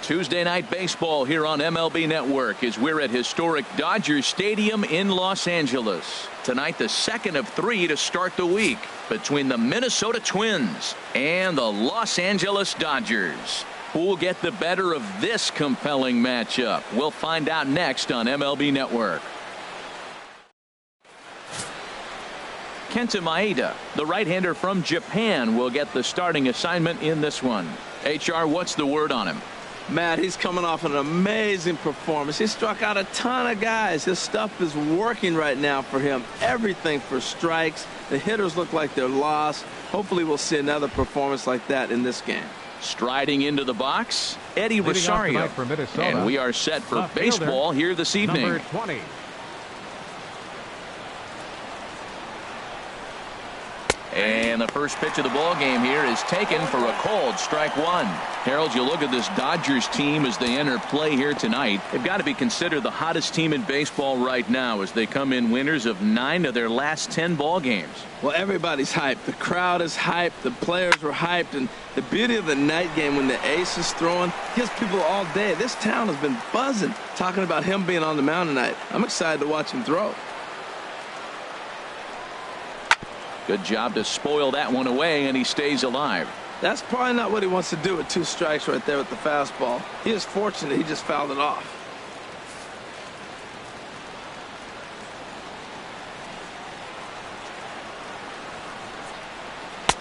Tuesday night baseball here on MLB Network as we're at historic Dodger Stadium in Los Angeles. Tonight, the second of three to start the week between the Minnesota Twins and the Los Angeles Dodgers. Who will get the better of this compelling matchup? We'll find out next on MLB Network. Kenta Maeda, the right-hander from Japan, will get the starting assignment in this one. HR, what's the word on him? Matt, he's coming off an amazing performance. He struck out a ton of guys. His stuff is working right now for him. Everything for strikes. The hitters look like they're lost. Hopefully we'll see another performance like that in this game. Striding into the box, Eddie Rosario. And we are set for baseball here this evening. Number 20. And the first pitch of the ball game here is taken for a called strike one. Harold, you look at this Dodgers team as they enter play here tonight. They've got to be considered the hottest team in baseball right now as they come in winners of 9 of their last 10 ball games. Well, everybody's hyped. The crowd is hyped. The players were hyped. And the beauty of the night game when the ace is throwing gives people all day. This town has been buzzing talking about him being on the mound tonight. I'm excited to watch him throw. Good job to spoil that one away, and he stays alive. That's probably not what he wants to do with 2 strikes right there with the fastball. He is fortunate he just fouled it off.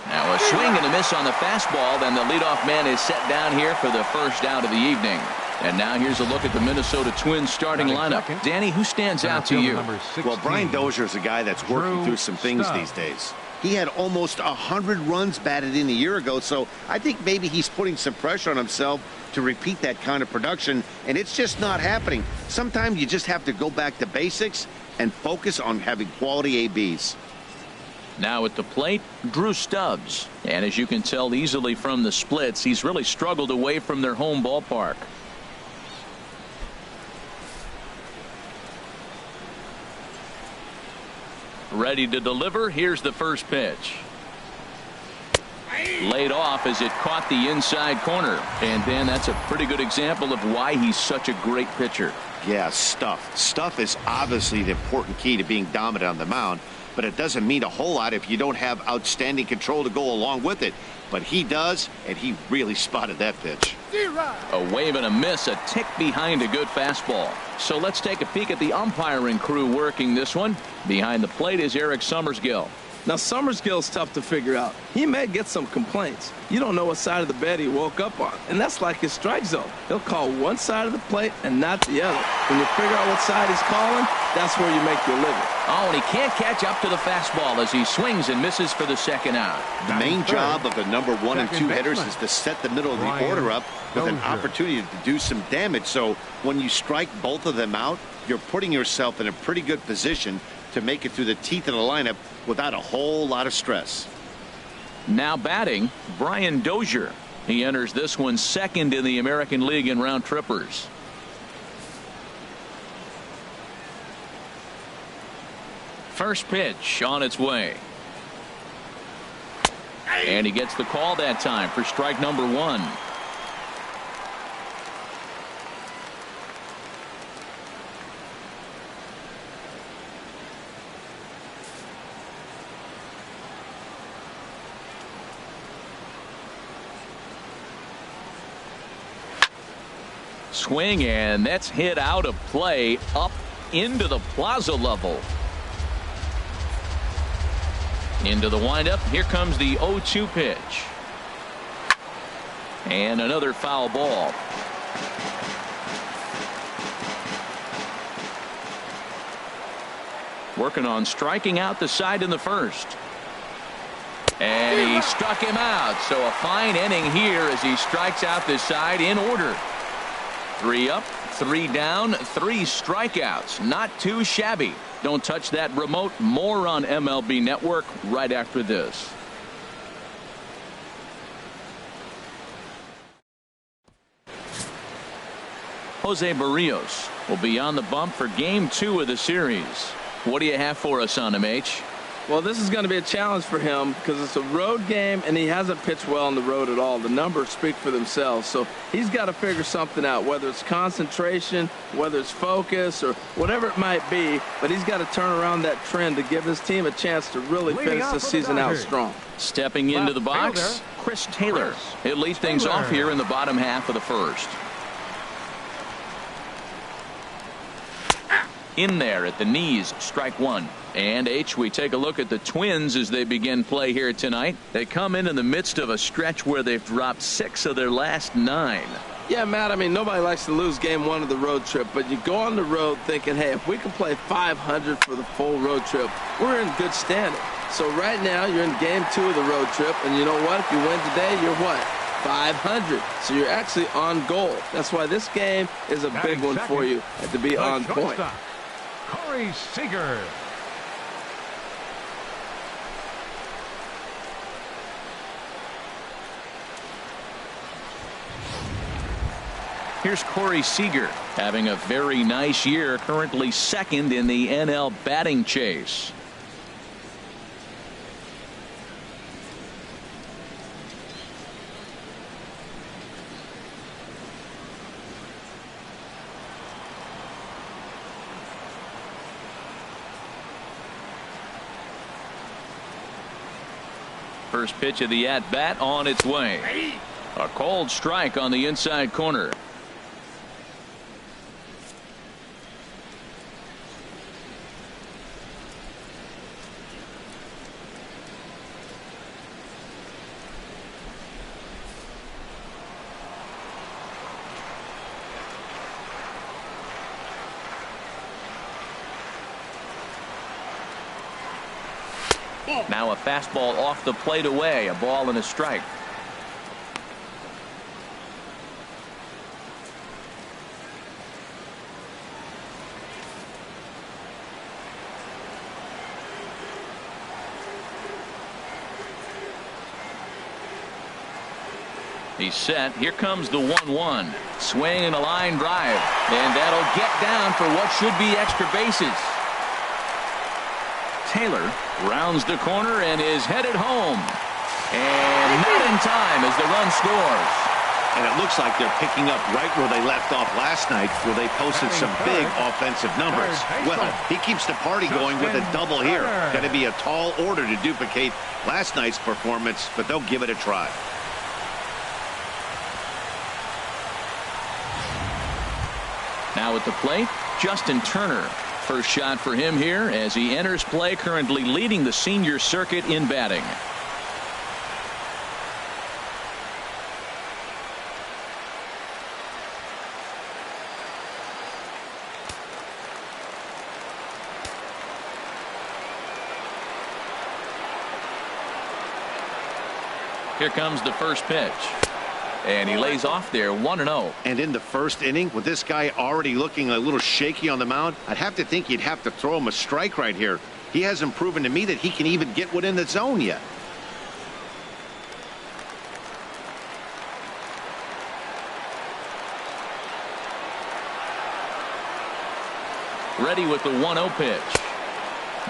Now a swing and a miss on the fastball. Then the leadoff man is set down here for the first out of the evening. And now here's a look at the Minnesota Twins starting lineup. Danny, who stands out to you? Well, Brian Dozier is a guy that's working through some things these days. He had almost 100 runs batted in a year ago, so I think maybe he's putting some pressure on himself to repeat that kind of production, and it's just not happening. Sometimes you just have to go back to basics and focus on having quality ABs. Now at the plate, Drew Stubbs. And as you can tell easily from the splits, he's really struggled away from their home ballpark. Ready to deliver. Here's the first pitch. Laid off as it caught the inside corner. And then that's a pretty good example of why he's such a great pitcher. Yeah, stuff. Stuff is obviously the important key to being dominant on the mound, but it doesn't mean a whole lot if you don't have outstanding control to go along with it. But he does, and he really spotted that pitch. A wave and a miss, a tick behind a good fastball. So let's take a peek at the umpiring crew working this one. Behind the plate is Eric Summersgill. Now, Summersgill's tough to figure out. He may get some complaints. You don't know what side of the bed he woke up on, and that's like his strike zone. He'll call one side of the plate and not the other. When you figure out what side he's calling, that's where you make your living. Oh, and he can't catch up to the fastball as he swings and misses for the second out. The main job of the number 1 and 2 hitters is to set the middle of the order up with an opportunity to do some damage. So when you strike both of them out, you're putting yourself in a pretty good position to make it through the teeth of the lineup without a whole lot of stress. Now batting, Brian Dozier. He enters this one second in the American League in round trippers. First pitch on its way. And he gets the call that time for strike number 1. Swing, and that's hit out of play up into the plaza level. Into the windup. Here comes the 0-2 pitch. And another foul ball. Working on striking out the side in the first. And he struck him out. So a fine inning here as he strikes out the side in order. 3 up, 3 down, 3 strikeouts. Not too shabby. Don't touch that remote. More on MLB Network right after this. Jose Barrios will be on the bump for game 2 of the series. What do you have for us on him, H? Well, this is going to be a challenge for him because it's a road game, and he hasn't pitched well on the road at all. The numbers speak for themselves. So he's got to figure something out, whether it's concentration, whether it's focus, or whatever it might be. But he's got to turn around that trend to give his team a chance to really finish this season out strong. Stepping into the box, Chris Taylor. He'll lead things off here in the bottom half of the first. In there at the knees, strike one. And we take a look at the Twins as they begin play here tonight. They come in the midst of a stretch where they've dropped 6 of their last 9. Yeah, Matt, I mean, nobody likes to lose game 1 of the road trip, but you go on the road thinking, hey, if we can play 500 for the full road trip, we're in good standing. So right now, you're in game 2 of the road trip, and you know what? If you win today, you're what? 500. So you're actually on goal. That's why this game is a big one for you to be on point. Corey Seager. Here's Corey Seager having a very nice year, currently second in the NL batting chase. First pitch of the at-bat on its way. A cold strike on the inside corner. Now a fastball off the plate away, a ball and a strike. He's set. Here comes the 1-1. Swing and a line drive. And that'll get down for what should be extra bases. Taylor rounds the corner and is headed home. And not in time as the run scores. And it looks like they're picking up right where they left off last night, where they posted some big offensive numbers. Well, he keeps the party going with a double here. Going to be a tall order to duplicate last night's performance, but they'll give it a try. Now at the plate, Justin Turner. First shot for him here as he enters play, currently leading the senior circuit in batting. Here comes the first pitch. And he lays off there 1-0. And in the first inning, with this guy already looking a little shaky on the mound, I'd have to think you'd have to throw him a strike right here. He hasn't proven to me that he can even get within the zone yet. Ready with the 1-0 pitch.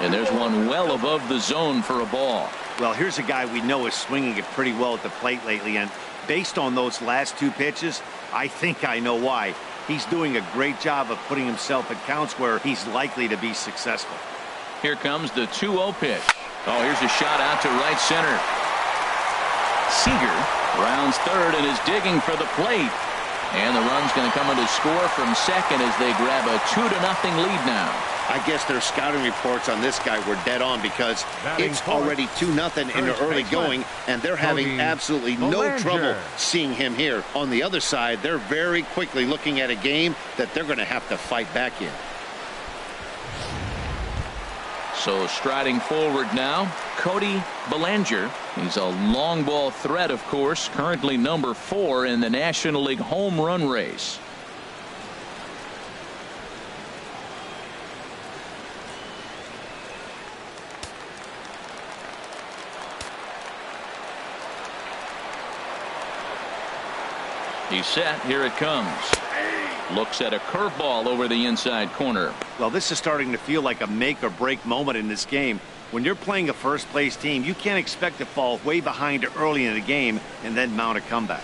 And there's one well above the zone for a ball. Well, here's a guy we know is swinging it pretty well at the plate lately, and based on those last 2 pitches, I think I know why. He's doing a great job of putting himself in counts where he's likely to be successful. Here comes the 2-0 pitch. Oh, here's a shot out to right center. Seager rounds third and is digging for the plate. And the run's going to come in to score from second as they grab a 2-0 lead now. I guess their scouting reports on this guy were dead on because it's already 2-0 in the early going, and they're having absolutely no trouble seeing him here. On the other side, they're very quickly looking at a game that they're going to have to fight back in. So striding forward now, Cody Bellinger. He's a long ball threat, of course, currently number 4 in the National League home run race. He's set. Here it comes. Looks at a curveball over the inside corner. Well, this is starting to feel like a make or break moment in this game. When you're playing a first-place team, you can't expect to fall way behind early in the game and then mount a comeback.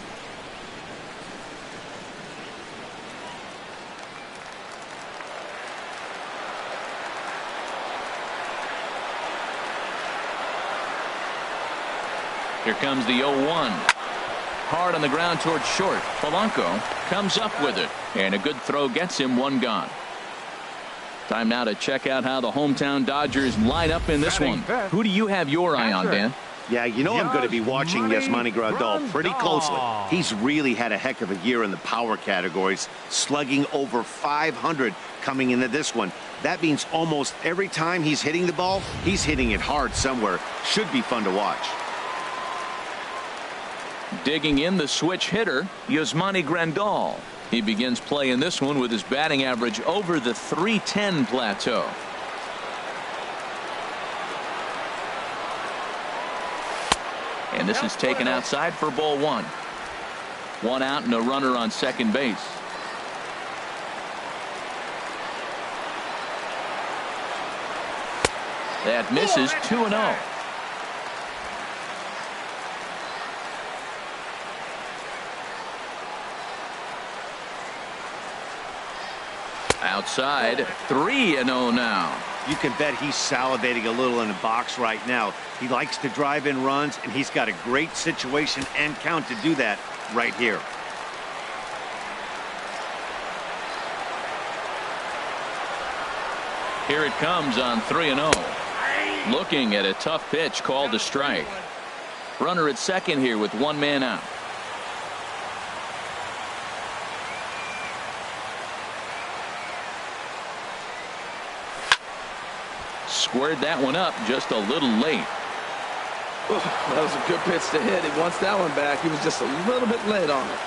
Here comes the 0-1. Hard on the ground towards short. Polanco comes up with it, and a good throw gets him one gone. Time now to check out how the hometown Dodgers line up in this one. Who do you have your eye on, Dan? Yeah, you know I'm going to be watching Yasmani Grandal pretty closely. He's really had a heck of a year in the power categories, slugging over 500 coming into this one. That means almost every time he's hitting the ball, he's hitting it hard somewhere. Should be fun to watch. Digging in the switch hitter, Yasmani Grandal. He begins playing this one with his batting average over the .310 plateau. And this is taken outside for ball one. One out and a runner on second base. That misses 2-0. Outside, 3-0 now. You can bet he's salivating a little in the box right now. He likes to drive in runs, and he's got a great situation and count to do that right here. Here it comes on 3-0. Looking at a tough pitch called a strike. Runner at second here with one man out. Squared that one up just a little late. That was a good pitch to hit. He wants that one back. He was just a little bit late on it.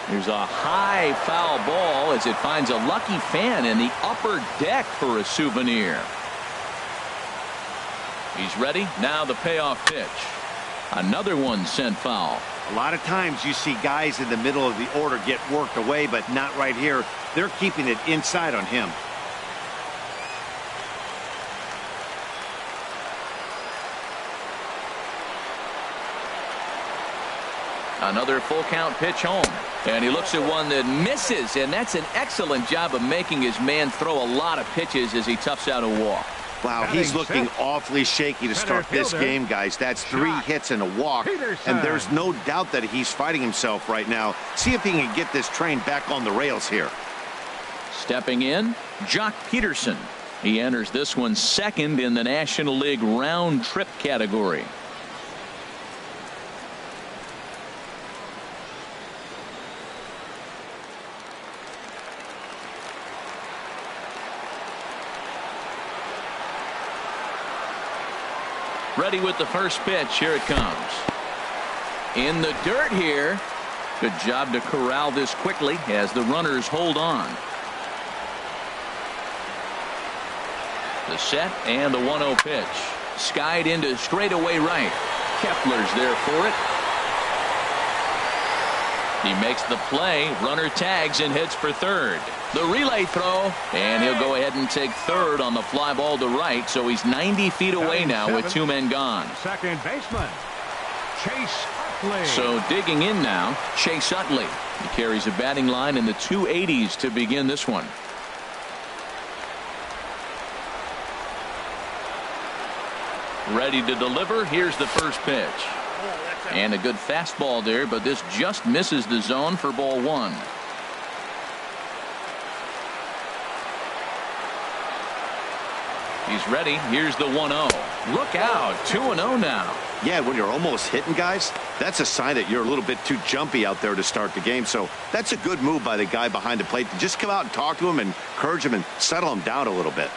Here's a high foul ball as it finds a lucky fan in the upper deck for a souvenir. He's ready. Now the payoff pitch. Another one sent foul. A lot of times you see guys in the middle of the order get worked away, but not right here. They're keeping it inside on him. Another full count pitch home. And he looks at one that misses, and that's an excellent job of making his man throw a lot of pitches as he toughs out a walk. Wow, he's looking awfully shaky to start this game, guys. That's 3 hits and a walk, and there's no doubt that he's fighting himself right now. See if he can get this train back on the rails here. Stepping in, Jock Peterson. He enters this one second in the National League round trip category. Ready with the first pitch. Here it comes. In the dirt here. Good job to corral this quickly as the runners hold on. The set and the 1-0 pitch. Skied into straightaway right. Kepler's there for it. He makes the play. Runner tags and heads for third. The relay throw, and he'll go ahead and take third on the fly ball to right, so he's 90 feet away now with 2 men gone. Second baseman, Chase Utley. So digging in now, Chase Utley. He carries a batting line in the 280s to begin this one. Ready to deliver. Here's the first pitch. And a good fastball there, but this just misses the zone for ball one. He's ready. Here's the 1-0. Look out. 2-0 now. Yeah, when you're almost hitting guys, that's a sign that you're a little bit too jumpy out there to start the game. So that's a good move by the guy behind the plate to just come out and talk to him and encourage him and settle him down a little bit.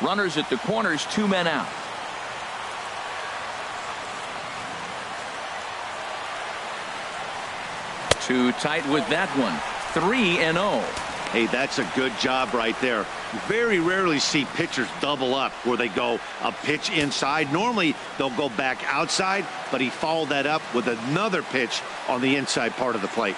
Runners at the corners, 2 men out. Too tight with that one. 3-0. Hey, that's a good job right there. You very rarely see pitchers double up where they go a pitch inside. Normally, they'll go back outside, but he followed that up with another pitch on the inside part of the plate.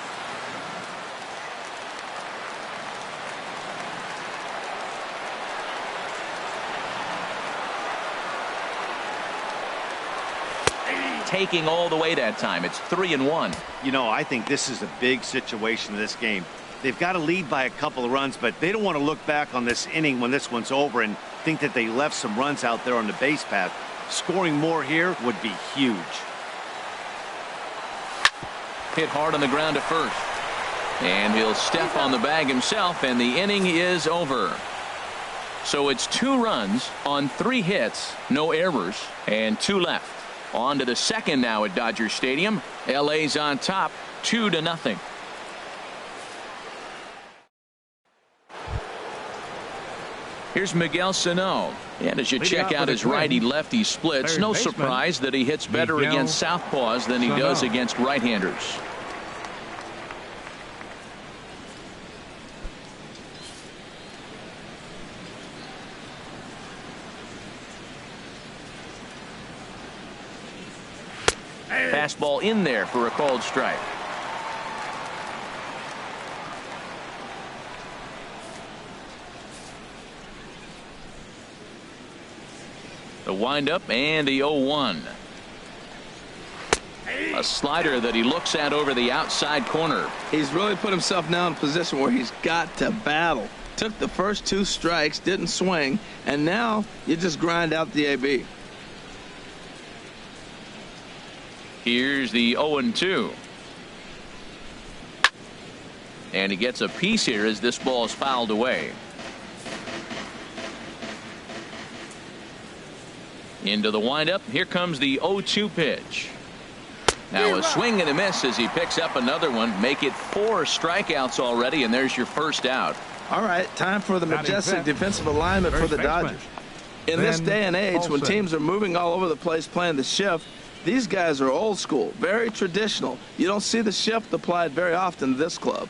Taking all the way that time. It's 3-1. You know, I think this is a big situation in this game. They've got to lead by a couple of runs, but they don't want to look back on this inning when this one's over and think that they left some runs out there on the base path. Scoring more here would be huge. Hit hard on the ground to first. And he'll step on the bag himself, and the inning is over. So it's 2 runs on 3 hits, no errors, and 2 left. On to the second now at Dodger Stadium. LA's on top, 2-0. Here's Miguel Sano. And as you check out his righty-lefty splits, no surprise that he hits better against southpaws than he does against right-handers. Fastball in there for a called strike. The windup and the 0-1. A slider that he looks at over the outside corner. He's really put himself now in a position where he's got to battle. Took the first 2 strikes, didn't swing, and now you just grind out the AB. Here's the 0-2. And he gets a piece here as this ball is fouled away. Into the windup. Here comes the 0-2 pitch. Now a swing and a miss as he picks up another one. Make it 4 strikeouts already, and there's your first out. All right, time for the majestic defensive alignment for the Dodgers. In this day and age, when teams are moving all over the place playing the shift, these guys are old school, very traditional. You don't see the shift applied very often to this club.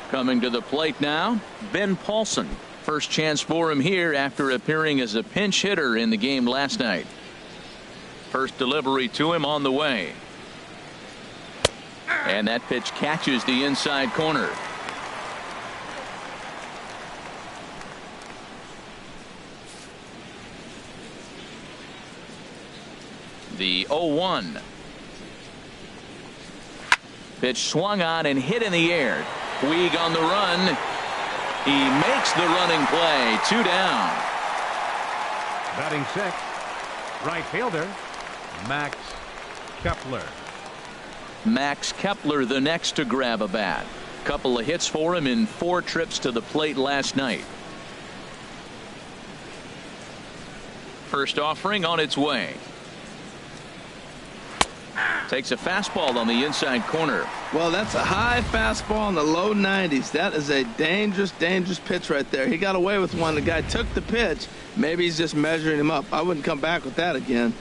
Coming to the plate now, Ben Paulson. First chance for him here after appearing as a pinch hitter in the game last night. First delivery to him on the way. And that pitch catches the inside corner. The 0-1. Pitch swung on and hit in the air. Puig on the run. He makes the running play. 2 down. Batting 6th, right fielder, Max Kepler. Max Kepler the next to grab a bat. Couple of hits for him in 4 trips to the plate last night. First offering on its way. Takes a fastball on the inside corner. Well, that's a high fastball in the low 90s. That is a dangerous, dangerous pitch right there. He got away with one. The guy took the pitch. Maybe he's just measuring him up. I wouldn't come back with that again.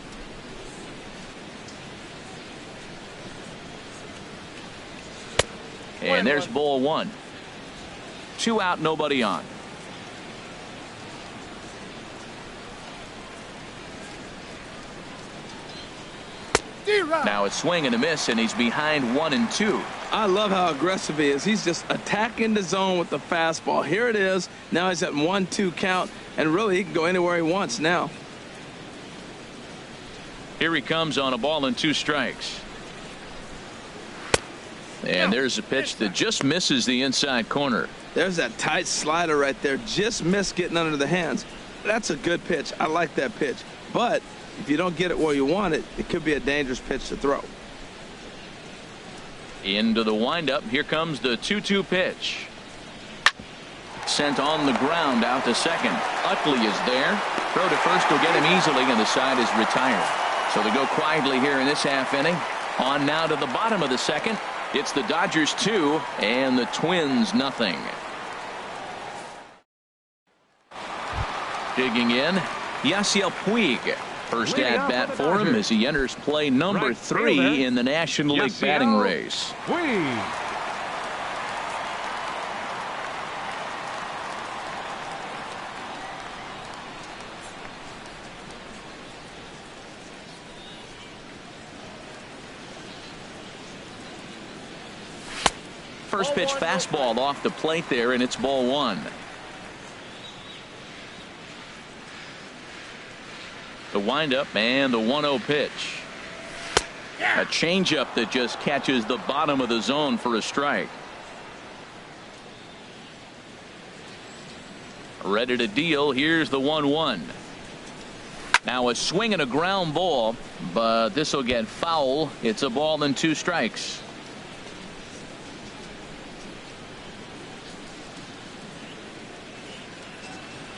And there's ball 1. 2 out, nobody on. Now a swing and a miss, and he's behind 1-2. I love how aggressive he is. He's just attacking the zone with the fastball. Here it is. Now he's at 1-2 count, and really he can go anywhere he wants now. Here he comes on a ball and 2 strikes. And there's a pitch that just misses the inside corner. There's that tight slider right there. Just missed getting under the hands. That's a good pitch. I like that pitch. But if you don't get it where you want it, it could be a dangerous pitch to throw. Into the windup. Here comes the 2-2 pitch. Sent on the ground out to second. Utley is there. Throw to first will get him easily, and the side is retired. So they go quietly here in this half inning. On now to the bottom of the second. It's the Dodgers 2 and the Twins nothing. Digging in, Yasiel Puig. First at bat for him as he enters play number 3 in the National League batting race. First pitch fastball off the plate there, and it's ball 1. The windup and the 1-0 pitch. A changeup that just catches the bottom of the zone for a strike. Ready to deal. Here's the 1-1. Now a swing and a ground ball, but this will get foul. It's a ball and 2 strikes.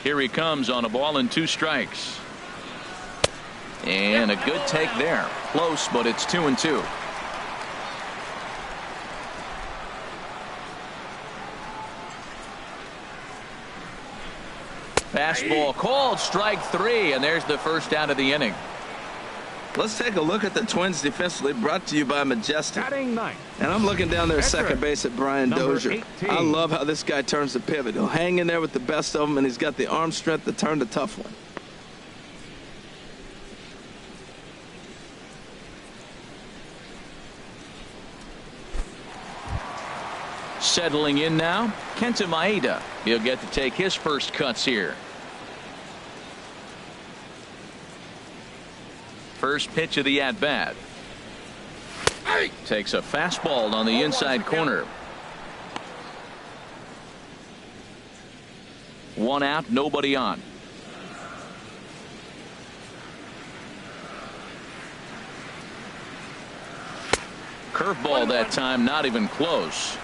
Here he comes on a ball and 2 strikes. And a good take there. Close, but it's 2-2. Fastball called, strike 3, and there's the first out of the inning. Let's take a look at the Twins defensively, brought to you by Majestic. And I'm looking down there at second base at Brian Dozier. I love how this guy turns the pivot. He'll hang in there with the best of them, and he's got the arm strength to turn the tough one. Settling in now, Kenta Maeda. He'll get to take his first cuts here. First pitch of the at-bat. Takes a fastball on the inside corner. 1 out, nobody on. Curveball that time, not even close.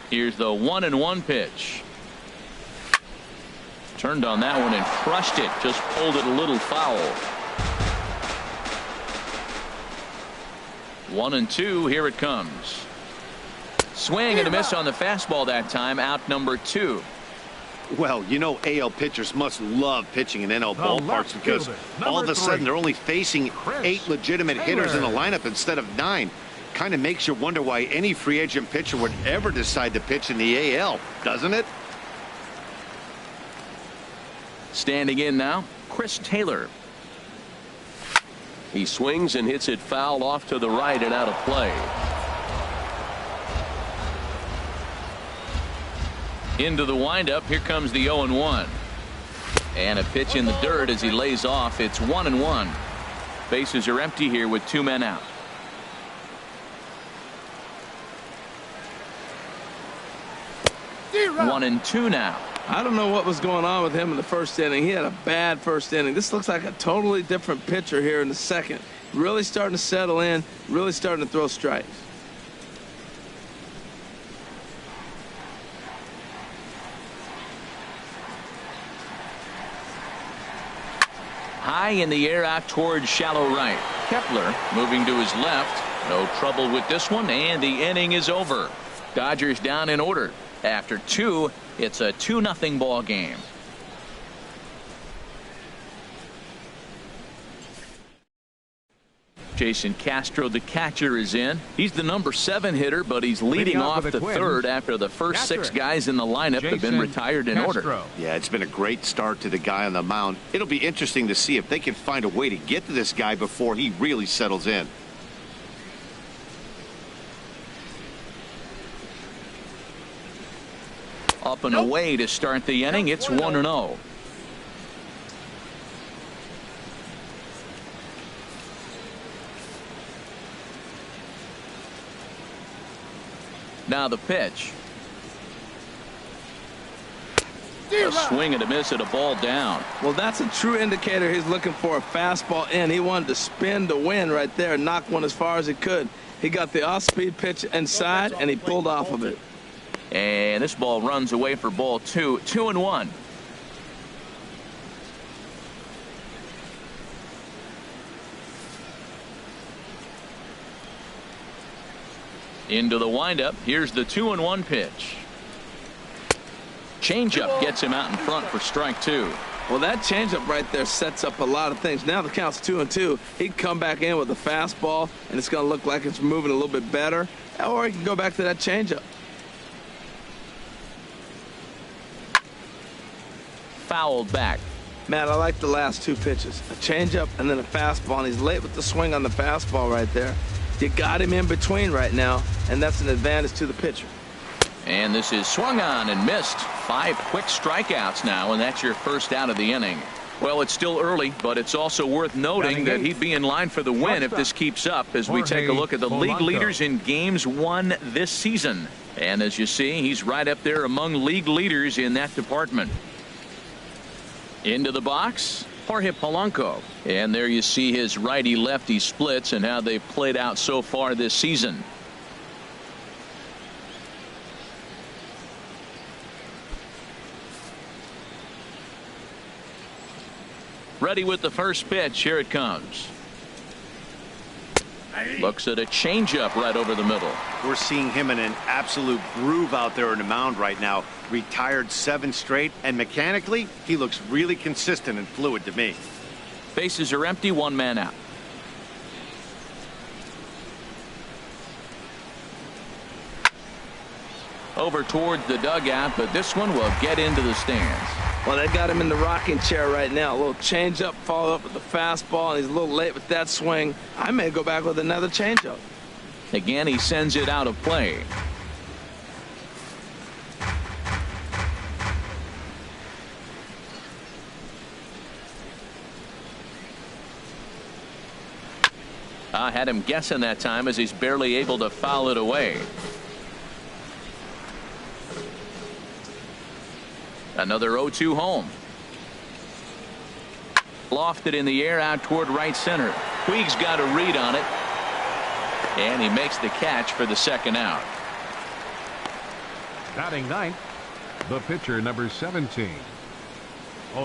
Here's the 1-1 pitch. Turned on that one and crushed it. Just pulled it a little foul. 1-2. Here it comes. Swing and a miss on the fastball that time. Out number 2. Well, you know, AL pitchers must love pitching in NL ballparks because all of a sudden they're only facing 8 legitimate hitters in the lineup instead of 9. Kind of makes you wonder why any free agent pitcher would ever decide to pitch in the AL, doesn't it? Standing in now, Chris Taylor. He swings and hits it foul off to the right and out of play. Into the windup. Here comes the 0-1. And a pitch in the dirt as he lays off. It's 1-1. Bases are empty here with 2 men out. 1-2 now. I don't know what was going on with him in the first inning. He had a bad first inning. This looks like a totally different pitcher here in the second. Really starting to settle in, really starting to throw strikes. High in the air out towards shallow right. Kepler moving to his left. No trouble with this one, and the inning is over. Dodgers down in order. After 2, it's a 2-0 ball game. Jason Castro, the catcher, is in. He's the number 7 hitter, but he's leading off the third after the first 6 guys in the lineup have been retired in order. Yeah, it's been a great start to the guy on the mound. It'll be interesting to see if they can find a way to get to this guy before he really settles in. Up and away to start the inning. It's 1-0. Now the pitch. A swing and a miss at a ball down. Well, that's a true indicator he's looking for a fastball in. He wanted to spin to win right there, knock one as far as he could. He got the off-speed pitch inside, and he pulled off of it. And this ball runs away for ball 2. 2-1. Into the windup. Here's the 2-1 pitch. changeup gets him out in front for strike 2. Well, that changeup right there sets up a lot of things. Now the count's 2-2. He can come back in with a fastball, and it's going to look like it's moving a little bit better. Or he can go back to that changeup. Fouled back. Man, I like the last 2 pitches. A changeup and then a fastball, and he's late with the swing on the fastball right there. You got him in between right now, and that's an advantage to the pitcher. And this is swung on and missed. 5 quick strikeouts now, and that's your first out of the inning. Well, it's still early, but it's also worth noting that he'd be in line for the win if this keeps up as we take a look at the league leaders in games won this season. And as you see, he's right up there among league leaders in that department. Into the box, Jorge Polanco. And there you see his righty-lefty splits and how they've played out so far this season. Ready with the first pitch. Here it comes. Looks at a changeup right over the middle. We're seeing him in an absolute groove out there on the mound right now. Retired 7 straight, and mechanically, he looks really consistent and fluid to me. Bases are empty, 1 man out. Over towards the dugout, but this one will get into the stands. Well, they got him in the rocking chair right now. A little changeup, followed up with the fastball, and he's a little late with that swing. I may go back with another changeup. Again, he sends it out of play. I had him guessing that time as he's barely able to foul it away. Another 0-2 home. Lofted in the air out toward right center. Puig's got a read on it. And he makes the catch for the second out. Batting ninth, the pitcher, number 17.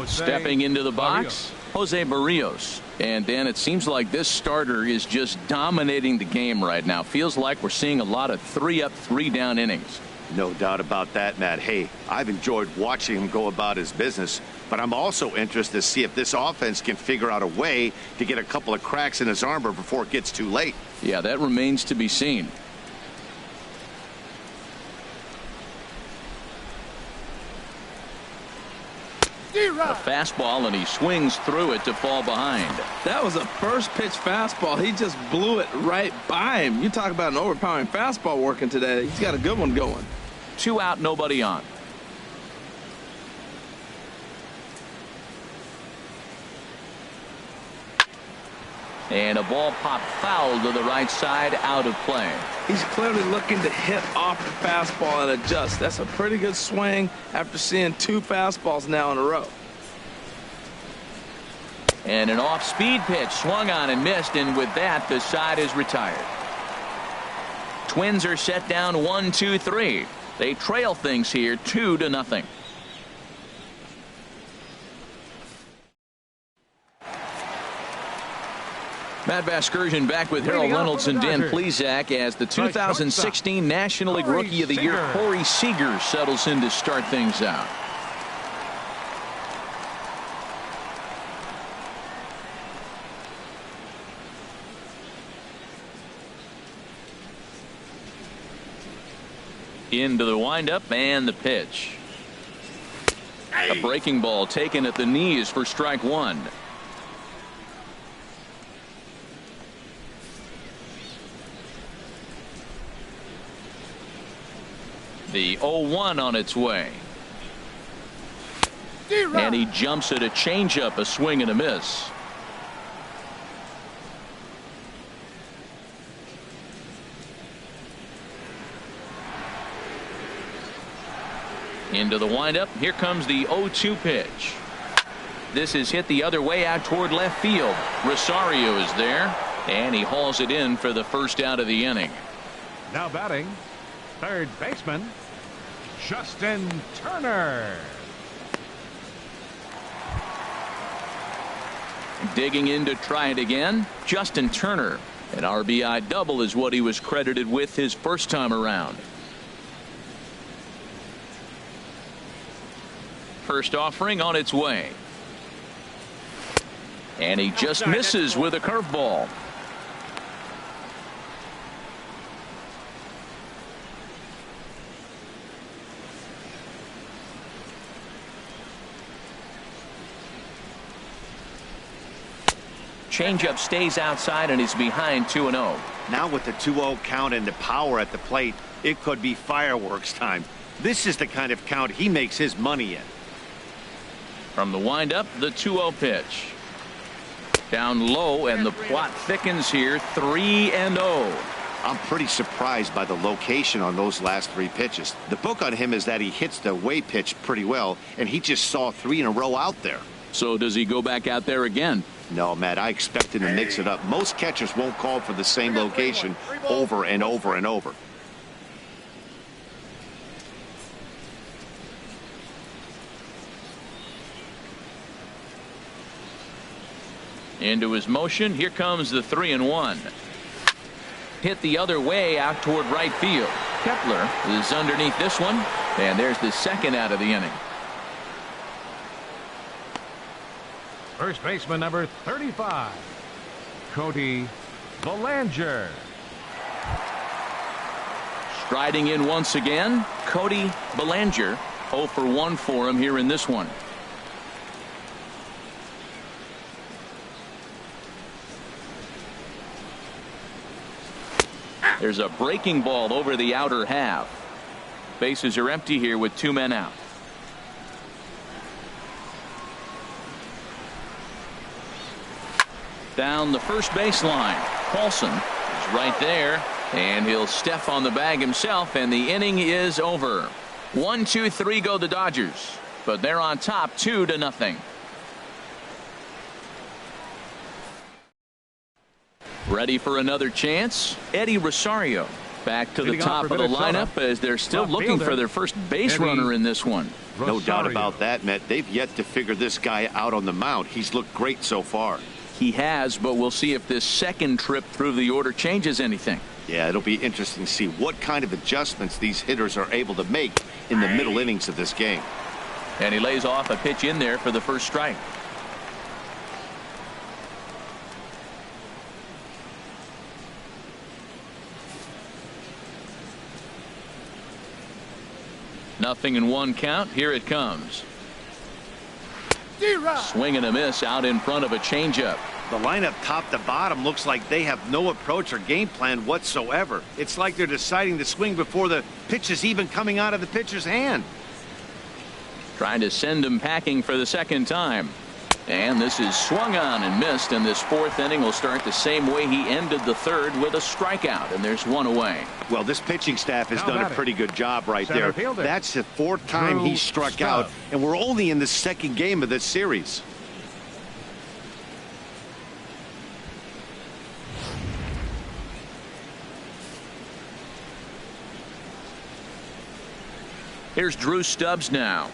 Stepping into the box, Jose Barrios. And Dan, it seems like this starter is just dominating the game right now. Feels like we're seeing a lot of 3-up, 3-down innings. No doubt about that, Matt. Hey, I've enjoyed watching him go about his business, but I'm also interested to see if this offense can figure out a way to get a couple of cracks in his armor before it gets too late. Yeah, that remains to be seen. A fastball, and he swings through it to fall behind. That was a first pitch fastball. He just blew it right by him. You talk about an overpowering fastball working today. He's got a good one going. 2 out, nobody on. And a ball popped foul to the right side, out of play. He's clearly looking to hit off the fastball and adjust. That's a pretty good swing after seeing 2 fastballs now in a row. And an off-speed pitch swung on and missed, and with that, the side is retired. Twins are set down 1-2-3. They trail things here 2-0. Matt Vasgersian back with Harold Reynolds and Dan Plesac as the 2016 National League Rookie of the Year, Corey Seager, settles in to start things out. Into the windup and the pitch. A breaking ball taken at the knees for strike 1. The 0-1 on its way. And he jumps at a changeup, a swing and a miss. Into the windup. Here comes the 0-2 pitch. This is hit the other way out toward left field. Rosario is there, and he hauls it in for the first out of the inning. Now batting, third baseman, Justin Turner. Digging in to try it again, Justin Turner. An RBI double is what he was credited with his first time around. First offering on its way. And he just misses with a curveball. Changeup stays outside and is behind 2-0. Now with the 2-0 count and the power at the plate, it could be fireworks time. This is the kind of count he makes his money in. From the windup, the 2-0 pitch. Down low, and the plot thickens here. 3-0. I'm pretty surprised by the location on those last 3 pitches. The book on him is that he hits the away pitch pretty well, and he just saw 3 in a row out there. So does he go back out there again? No, Matt, I expect him to mix it up. Most catchers won't call for the same location over and over and over. Into his motion. Here comes the 3-1. Hit the other way out toward right field. Kepler is underneath this one, and there's the second out of the inning. First baseman number 35, Cody Bellinger. Striding in once again, Cody Bellinger. 0 for 1 for him here in this one. There's a breaking ball over the outer half. Bases are empty here with 2 men out. Down the first baseline. Paulson is right there, and he'll step on the bag himself, and the inning is over. 1, 2, 3 go the Dodgers, but they're on top 2-0. Ready for another chance? Eddie Rosario back to the top of the lineup as they're still looking for their first base runner in this one. No doubt about that, Matt. They've yet to figure this guy out on the mound. He's looked great so far. He has, but we'll see if this second trip through the order changes anything. Yeah, it'll be interesting to see what kind of adjustments these hitters are able to make in the middle innings of this game. And he lays off a pitch in there for the first strike. Nothing in 1 count. Here it comes. Swing and a miss out in front of a changeup. The lineup top to bottom looks like they have no approach or game plan whatsoever. It's like they're deciding to swing before the pitch is even coming out of the pitcher's hand. Trying to send him packing for the second time. And this is swung on and missed, and this 4th inning will start the same way he ended the 3rd with a strikeout, and there's 1 away. Well, this pitching staff has done a pretty good job right there. That's the 4th time he struck out, and we're only in the 2nd game of this series. Here's Drew Stubbs now.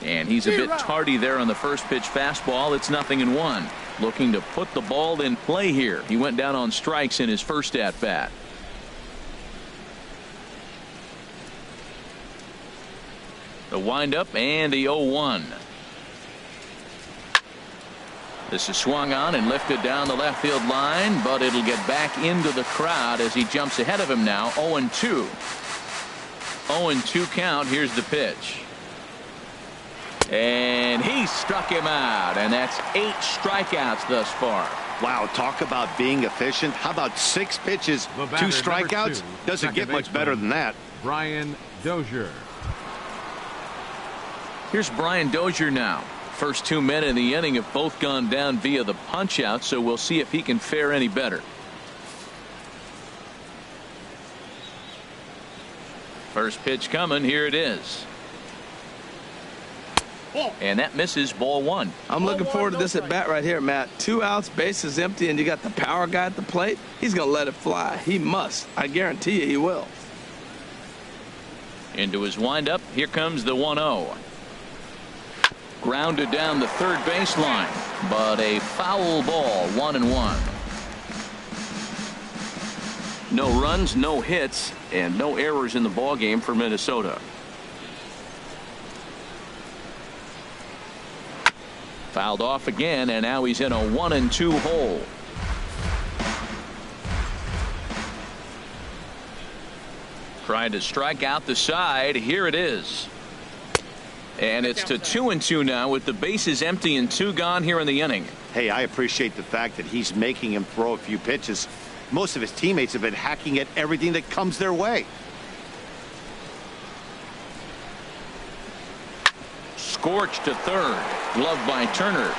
And he's a bit tardy there on the first pitch fastball. It's 0-1. Looking to put the ball in play here. He went down on strikes in his first at bat. The windup and the 0-1. This is swung on and lifted down the left field line, but it'll get back into the crowd as he jumps ahead of him now. 0-2. 0-2 count. Here's the pitch. And he struck him out, and that's 8 strikeouts thus far. Wow, talk about being efficient. How about 6 pitches, 2 strikeouts? Doesn't get much better than that. Brian Dozier. Here's Brian Dozier now. First 2 men in the inning have both gone down via the punch out, so we'll see if he can fare any better. First pitch coming. Here it is. And that misses, ball 1. I'm looking forward to this at bat right here, Matt. 2 outs, bases empty, and you got the power guy at the plate. He's going to let it fly. He must. I guarantee you he will. Into his windup. Here comes the 1-0. Grounded down the third baseline, but a foul ball. 1-1. No runs, no hits, and no errors in the ball game for Minnesota. Fouled off again, and now he's in a 1-2 hole. Trying to strike out the side. Here it is. And it's to 2-2 now with the bases empty and 2 gone here in the inning. Hey, I appreciate the fact that he's making him throw a few pitches. Most of his teammates have been hacking at everything that comes their way. Scorched to third. Gloved by Turner.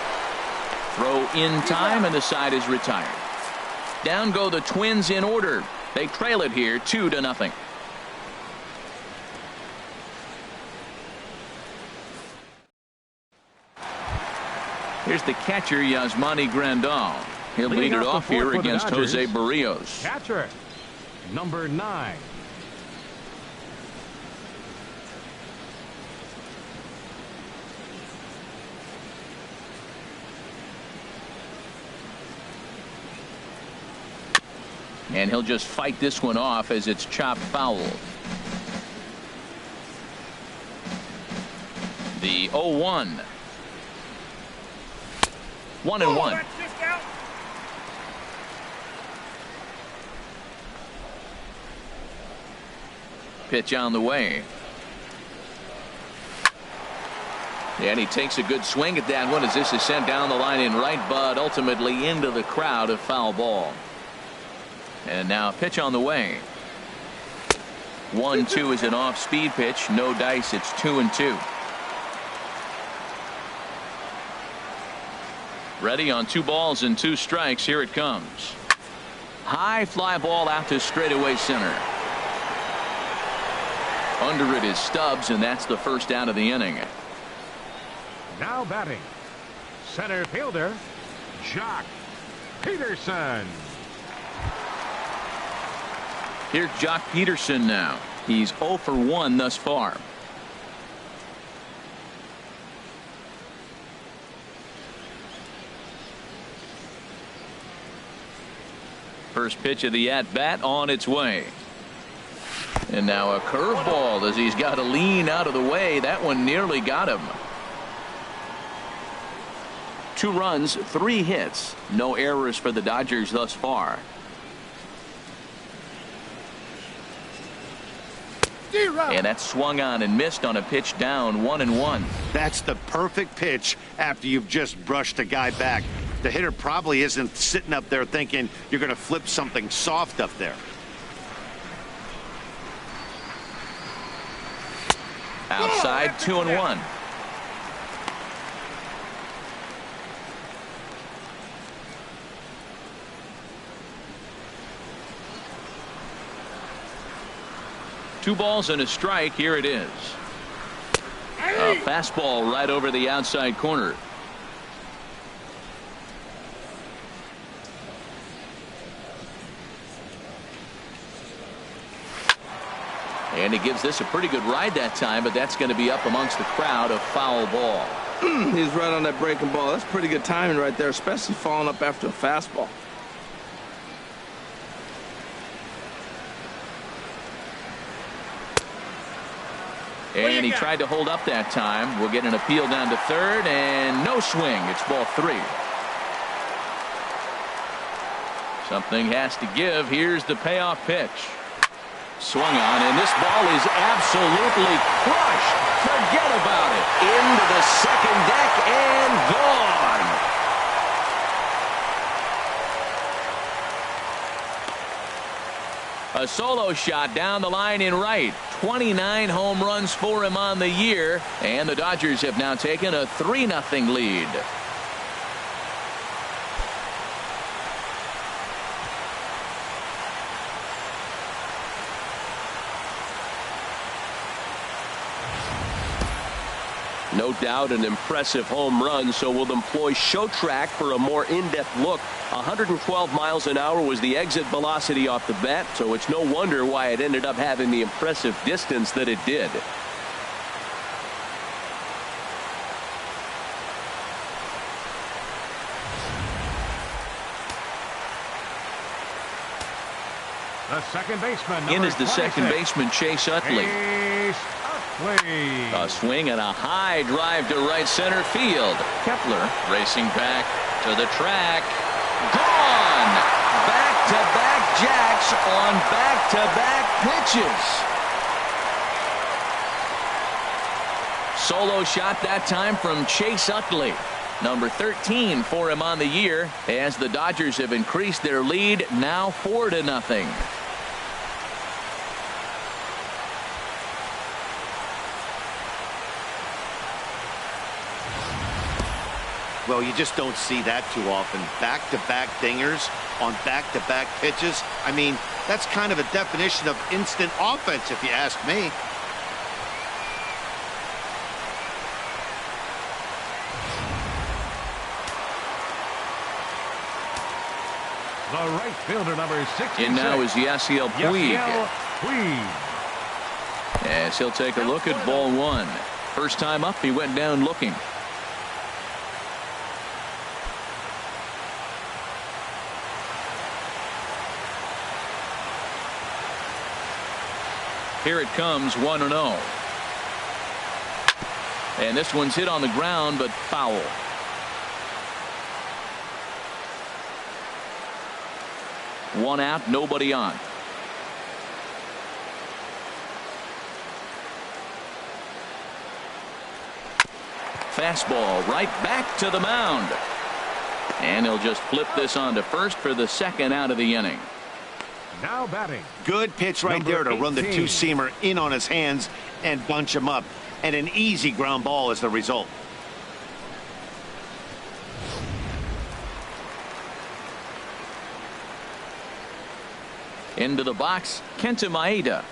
Throw in time, and the side is retired. Down go the Twins in order. They trail it here 2-0. Here's the catcher, Yasmani Grandal. He'll lead it off here against Jose Barrios. Catcher, number 9. And he'll just fight this one off as it's chopped foul. The 0-1. 1-1. Pitch on the way. And he takes a good swing at that one as this is sent down the line in right, but ultimately into the crowd, a foul ball. And now pitch on the way. 1-2 is an off-speed pitch. No dice. It's 2-2. Ready on 2 balls and 2 strikes. Here it comes. High fly ball out to straightaway center. Under it is Stubbs, and that's the first out of the inning. Now batting, center fielder, Jock Peterson. Here's Jock Peterson now. He's 0 for 1 thus far. First pitch of the at-bat on its way. And now a curveball as he's got to lean out of the way. That one nearly got him. 2 runs, 3 hits. No errors for the Dodgers thus far. And that's swung on and missed on a pitch down 1-1. That's the perfect pitch after you've just brushed a guy back. The hitter probably isn't sitting up there thinking you're going to flip something soft up there. Outside 2-1. Two balls and a strike. Here it is. A fastball right over the outside corner. And he gives this a pretty good ride that time, but that's going to be up amongst the crowd. A foul ball. He's right on that breaking ball. That's pretty good timing right there, especially falling up after a fastball. And he tried to hold up that time. We'll get an appeal down to third, and no swing. It's ball 3. Something has to give. Here's the payoff pitch. Swung on, and this ball is absolutely crushed. Forget about it. Into the second deck and gone. A solo shot down the line in right. 29 home runs for him on the year, and the Dodgers have now taken a 3-0 lead. No doubt an impressive home run, so we'll employ Show Track for a more in-depth look. 112 miles an hour was the exit velocity off the bat, so it's no wonder why it ended up having the impressive distance that it did. The second baseman. In is the second baseman, Chase Utley. Chase Play. A swing and a high drive to right center field. Kepler racing back to the track. Gone. Back-to-back jacks on back-to-back pitches. Solo shot that time from Chase Utley. Number 13 for him on the year, as the Dodgers have increased their lead now 4-0. Well, you just don't see that too often. Back-to-back dingers on back-to-back pitches. I mean, that's kind of a definition of instant offense, if you ask me. The right fielder, number 66. And now is Yasiel Puig. Yasiel Puig. As he'll take a look at ball one. First time up, he went down looking. Here it comes, 1-0. And this one's hit on the ground, but foul. One out, nobody on. Fastball right back to the mound. And he'll just flip this on to first for the second out of the inning. Now batting. Good pitch right Number there to run the 18. two-seamer in on his hands and bunch him up. And an easy ground ball is the result. Into the box, Kenta Maeda.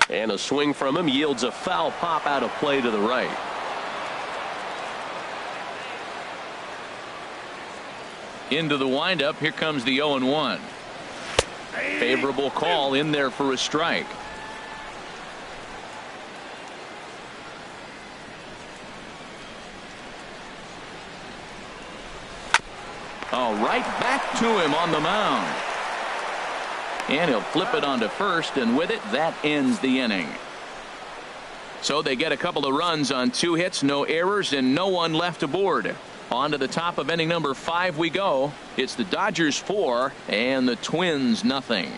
And a swing from him yields a foul pop out of play to the right. Into the windup, here comes the 0-1. Favorable call in there for a strike. Oh, right back to him on the mound. And he'll flip it onto first, and with it, that ends the inning. So they get a couple of runs on 2 hits, no errors, and no one left aboard. On to the top of inning number 5 we go. It's the Dodgers 4 and the Twins nothing.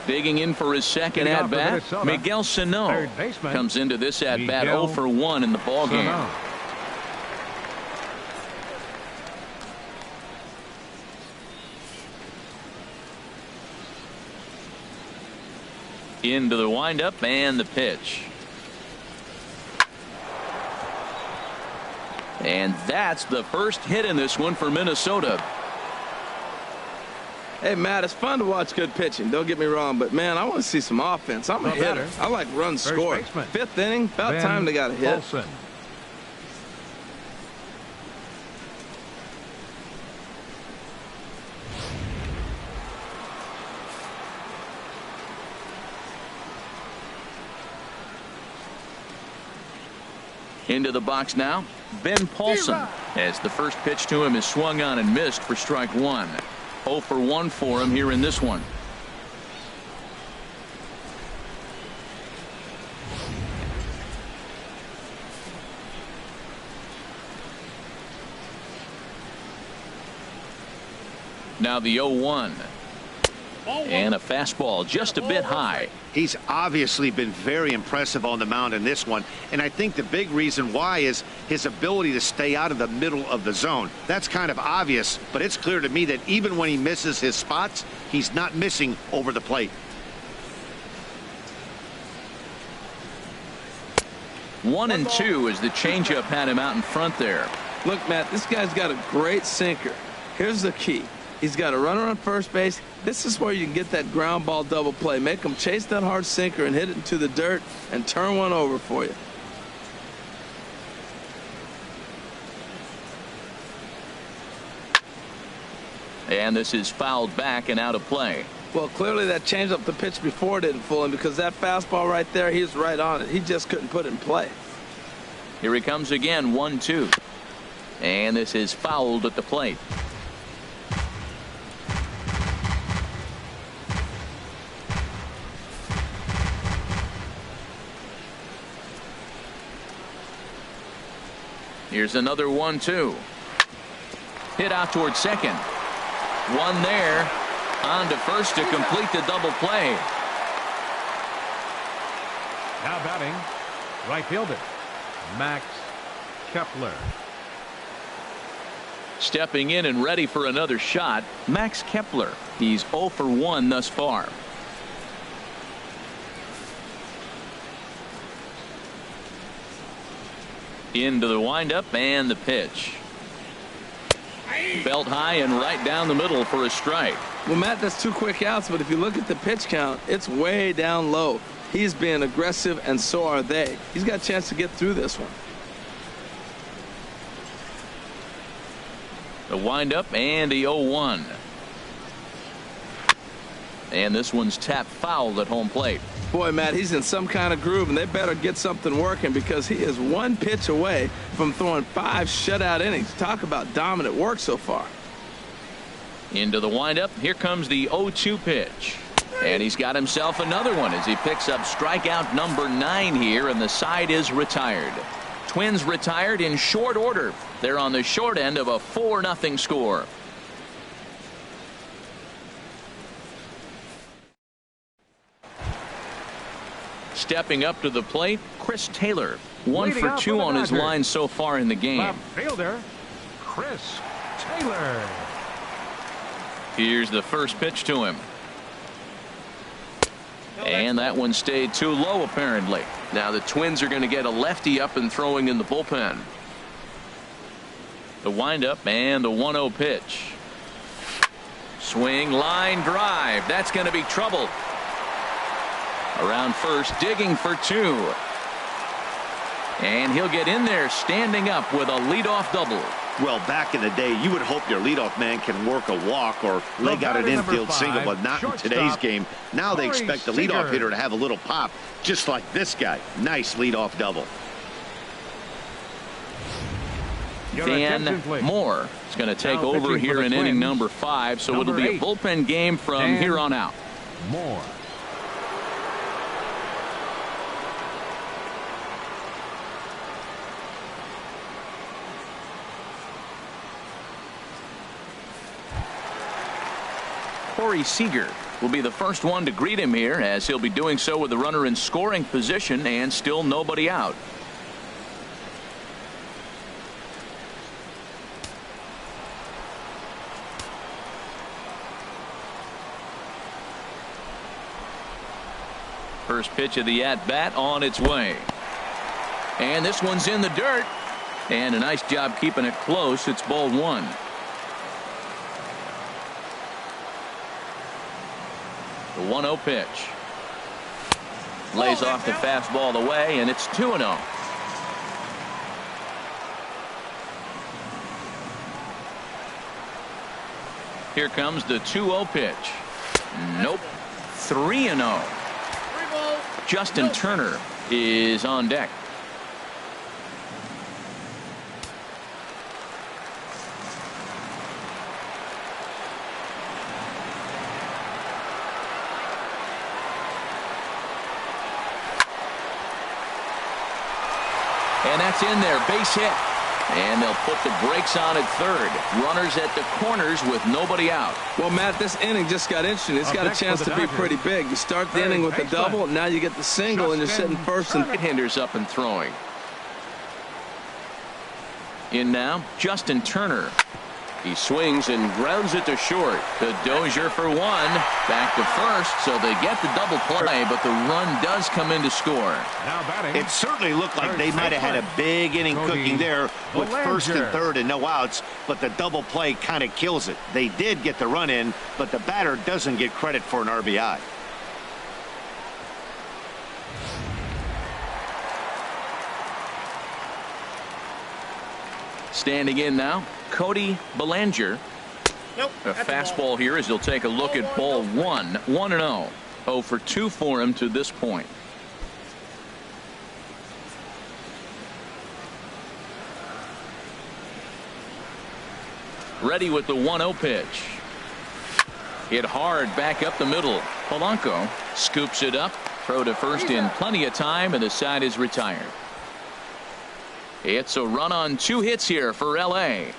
Digging in for his second at bat, Miguel Sano comes into this at bat 0 for 1 in the ball game. Into the windup and the pitch. And that's the first hit in this one for Minnesota. Hey, Matt, it's fun to watch good pitching. Don't get me wrong, but, man, I want to see some offense. I'm a hitter. I like runs scored. 5th inning, about time they got a hit. Olsen. Into the box now, Ben Paulson, as the first pitch to him is swung on and missed for strike 1. 0 for 1 for him here in this one. Now the 0-1. And a fastball just a bit high. He's obviously been very impressive on the mound in this one, and I think the big reason why is his ability to stay out of the middle of the zone. That's kind of obvious, but it's clear to me that even when he misses his spots, he's not missing over the plate. One and two as the changeup had him out in front there. Look, Matt, this guy's got a great sinker. Here's the key. He's got a runner on first base. This is where you can get that ground ball double play. Make him chase that hard sinker and hit it into the dirt and turn one over for you. And this is fouled back and out of play. Well, clearly that changeup the pitch before didn't fool him, because that fastball right there, he was right on it. He just couldn't put it in play. Here he comes again, 1-2. And this is fouled at the plate. Here's another 1-2. Hit out toward second. One there. On to first to complete the double play. Now batting, right fielder, Max Kepler. Stepping in and ready for another shot, Max Kepler. He's 0 for 1 thus far. Into the windup and the pitch. Belt high and right down the middle for a strike. Well, Matt, that's 2 quick outs, but if you look at the pitch count, it's way down low. He's being aggressive, and so are they. He's got a chance to get through this one. The windup and the 0-1. And this one's tapped foul at home plate. Boy, Matt, he's in some kind of groove, and they better get something working because he is 1 pitch away from throwing 5 shutout innings. Talk about dominant work so far. Into the windup. Here comes the 0-2 pitch. And he's got himself another one as he picks up strikeout number 9 here, and the side is retired. Twins retired in short order. They're on the short end of a 4-0 score. Stepping up to the plate, Chris Taylor. 1 for 2 on his line so far in the game. Left fielder, Chris Taylor. Here's the first pitch to him. And that one stayed too low, apparently. Now the Twins are going to get a lefty up and throwing in the bullpen. The windup and the 1-0 pitch. Swing, line drive. That's going to be trouble. Around first, digging for 2. And he'll get in there standing up with a leadoff double. Well, back in the day, you would hope your leadoff man can work a walk or leg out an infield single, but not in today's game. Now they expect the leadoff hitter to have a little pop, just like this guy. Nice leadoff double. Dan Moore is going to take over here in inning number 5, so it'll be a bullpen game from here on out. Moore. Corey Seager will be the first one to greet him here, as he'll be doing so with the runner in scoring position and still nobody out. First pitch of the at-bat on its way. And this one's in the dirt. And a nice job keeping it close. It's ball 1. The 1-0 pitch. Lays off the fastball away, and it's 2-0. Here comes the 2-0 pitch. Nope. 3-0. Justin Turner is on deck. And that's in there, base hit. And they'll put the brakes on at third. Runners at the corners with nobody out. Well, Matt, this inning just got interesting. It's got a chance to be pretty big. You start the inning with a double, and now you get the single, and you're sitting first. And right-handers up and throwing. In now, Justin Turner. He swings and grounds it to short. The Dozier for 1. Back to first, so they get the double play, but the run does come in to score. Now batting. It certainly looked like they might have had a big inning cooking there with first and third and no outs, but the double play kind of kills it. They did get the run in, but the batter doesn't get credit for an RBI. Standing in now, Cody Bellinger. A fastball here as he'll take a look at ball 1. 1-0. 0 for 2 for him to this point. Ready with the 1-0 pitch. Hit hard back up the middle. Polanco scoops it up. Throw to first in plenty of time, and the side is retired. It's a run on 2 hits here for L.A.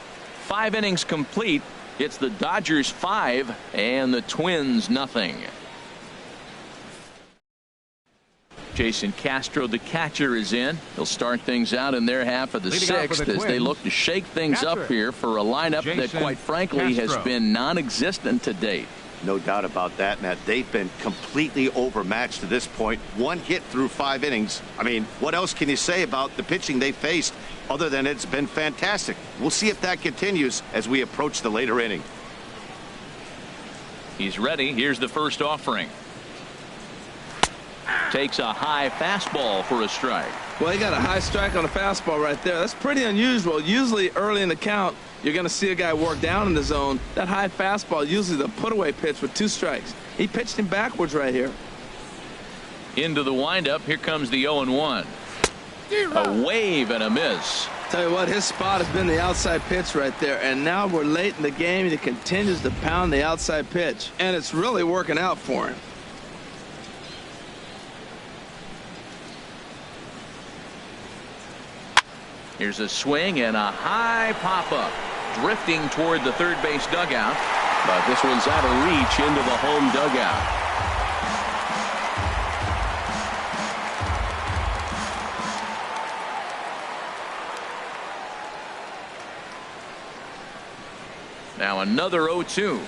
5 innings complete. It's the Dodgers 5 and the Twins nothing. Jason Castro, the catcher, is in. He'll start things out in their half of the sixth as they look to shake things up here for a lineup that, quite frankly, has been non-existent to date. No doubt about that, Matt. They've been completely overmatched to this point. 1 hit through 5 innings. I mean, what else can you say about the pitching they faced other than it's been fantastic? We'll see if that continues as we approach the later inning. He's ready. Here's the first offering. Takes a high fastball for a strike. Well, he got a high strike on a fastball right there. That's pretty unusual. Usually early in the count, you're going to see a guy work down in the zone. That high fastball, usually the put-away pitch with 2 strikes. He pitched him backwards right here. Into the windup. Here comes the 0-1. A wave and a miss. Tell you what, his spot has been the outside pitch right there, and now we're late in the game. He continues to pound the outside pitch, and it's really working out for him. Here's a swing and a high pop-up, drifting toward the third base dugout, but this one's out of reach into the home dugout. Now another 0-2.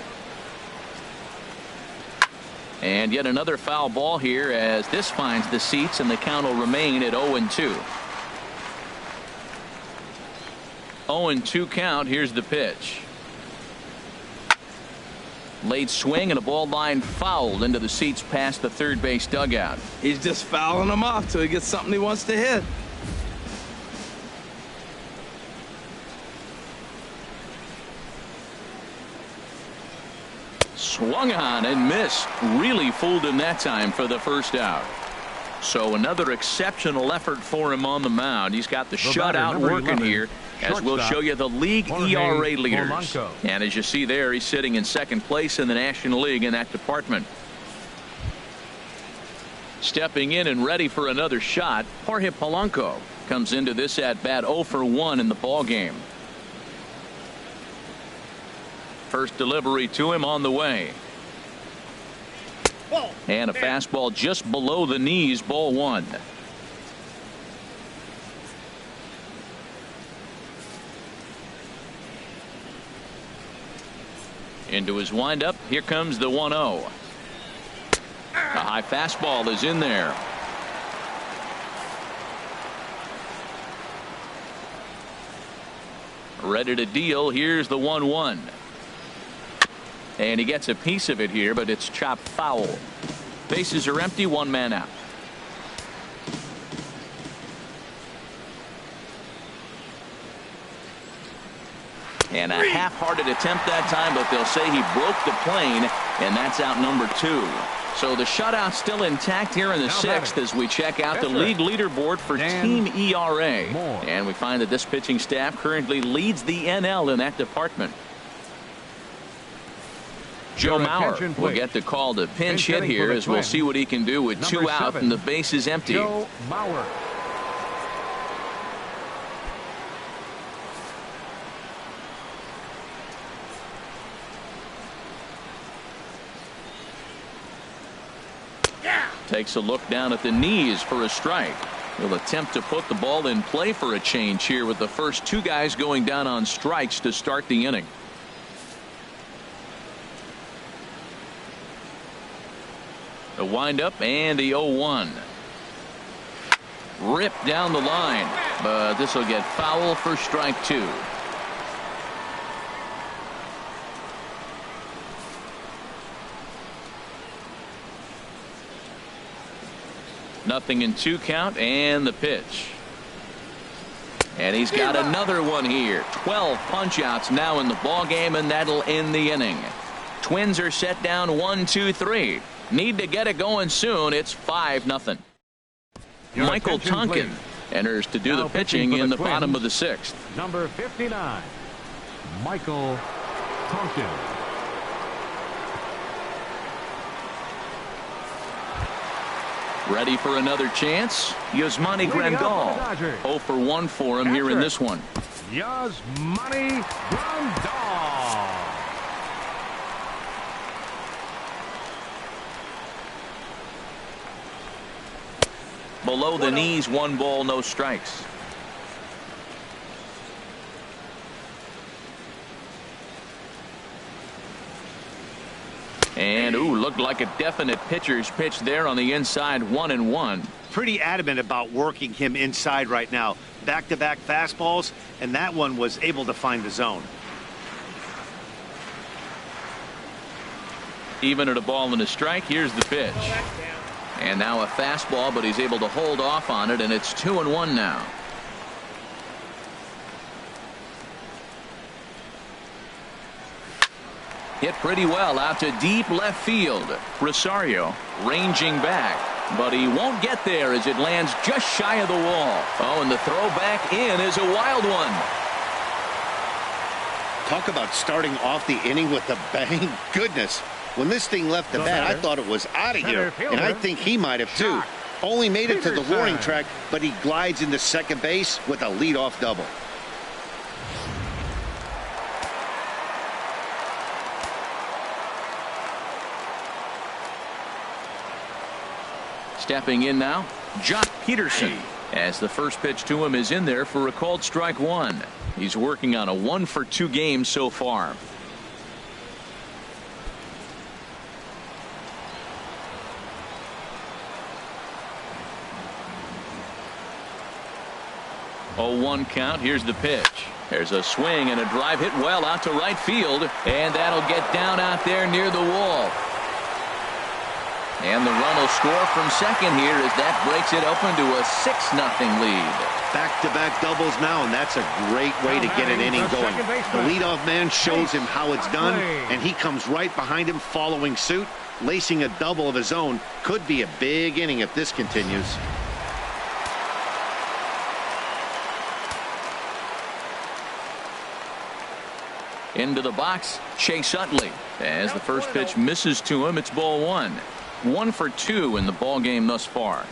And yet another foul ball here as this finds the seats, and the count will remain at 0-2. 0-2 count. Here's the pitch. Late swing and a ball line fouled into the seats past the third base dugout. He's just fouling them off till he gets something he wants to hit. Swung on and missed. Really fooled him that time for the first out. So another exceptional effort for him on the mound. He's got the shutout working here, as we'll show you the league ERA leaders. And as you see there, he's sitting in second place in the National League in that department. Stepping in and ready for another shot, Jorge Polanco comes into this at bat 0 for 1 in the ball game. First delivery to him on the way. And a fastball just below the knees, ball 1. Into his windup. Here comes the 1-0. A high fastball is in there. Ready to deal. Here's the 1-1. And he gets a piece of it here, but it's chopped foul. Bases are empty, 1 man out. And a half-hearted attempt that time, but they'll say he broke the plane, and that's out number 2. So the shutout still intact here in the 6th as we check out the league leaderboard for team ERA. And we find that this pitching staff currently leads the NL in that department. Joe Mauer will get the call to pinch hit here as we'll see what he can do with 2 out and the base is empty. Joe Mauer. Takes a look down at the knees for a strike. He'll attempt to put the ball in play for a change here with the first 2 guys going down on strikes to start the inning. The windup and the 0-1. Ripped down the line, but this will get foul for strike 2. Nothing in 2 count and the pitch. And he's got another one here. 12 punch outs now in the ball game, and that'll end the inning. Twins are set down 1-2-3. Need to get it going soon. It's 5-0. Michael Tonkin enters to do the pitching in the bottom of the 6th. Number 59, Michael Tonkin. Ready for another chance? Yasmani Grandal. 0 for 1 for him here in this one. Yasmani Grandal. Below the knees, 1 ball, no strikes. And, ooh, looked like a definite pitcher's pitch there on the inside, 1-1. Pretty adamant about working him inside right now. Back-to-back fastballs, and that one was able to find the zone. Even at a ball and a strike, here's the pitch. And now a fastball, but he's able to hold off on it, and it's 2-1 now. Hit pretty well out to deep left field. Rosario ranging back, but he won't get there as it lands just shy of the wall. Oh, and the throw back in is a wild one. Talk about starting off the inning with a bang. Goodness, when this thing left the bat, I thought it was out of here, and I think he might have too. Only made it to the warning track, but he glides into second base with a leadoff double. Stepping in now, Josh Peterson, as the first pitch to him is in there for a called strike 1. He's working on a 1-for-2 game so far. Oh, 1 count. Here's the pitch. There's a swing and a drive hit well out to right field, and that'll get down out there near the wall. And the run will score from second here as that breaks it open to a 6-0 lead. Back-to-back doubles now, and that's a great way to get an inning going. The leadoff man shows him how it's done, and he comes right behind him following suit. Lacing a double of his own could be a big inning if this continues. Into the box, Chase Utley. As the first pitch misses to him, it's ball 1. 1 for 2 in the ball game thus far.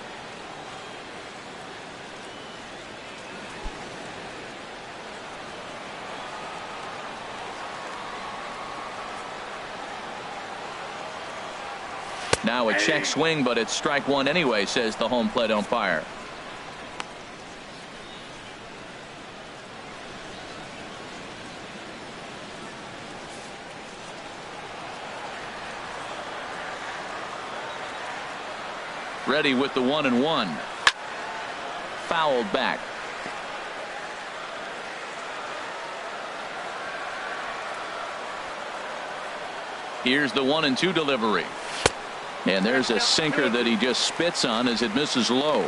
Now a check swing, but it's strike 1 anyway, says the home plate umpire. Ready with the 1-1. Fouled back. Here's the 1-2 delivery. And there's a sinker that he just spits on as it misses low.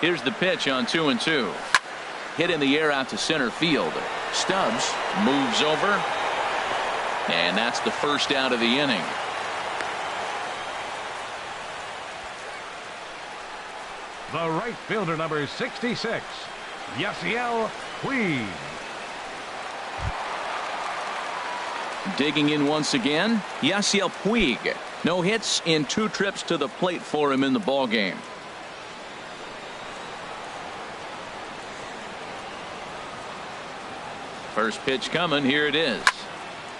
Here's the pitch on 2-2. Hit in the air out to center field. Stubbs moves over, and that's the first out of the inning. The right fielder, number 66, Yasiel Puig. Digging in once again, Yasiel Puig. No hits in 2 trips to the plate for him in the ball game. First pitch coming. Here it is.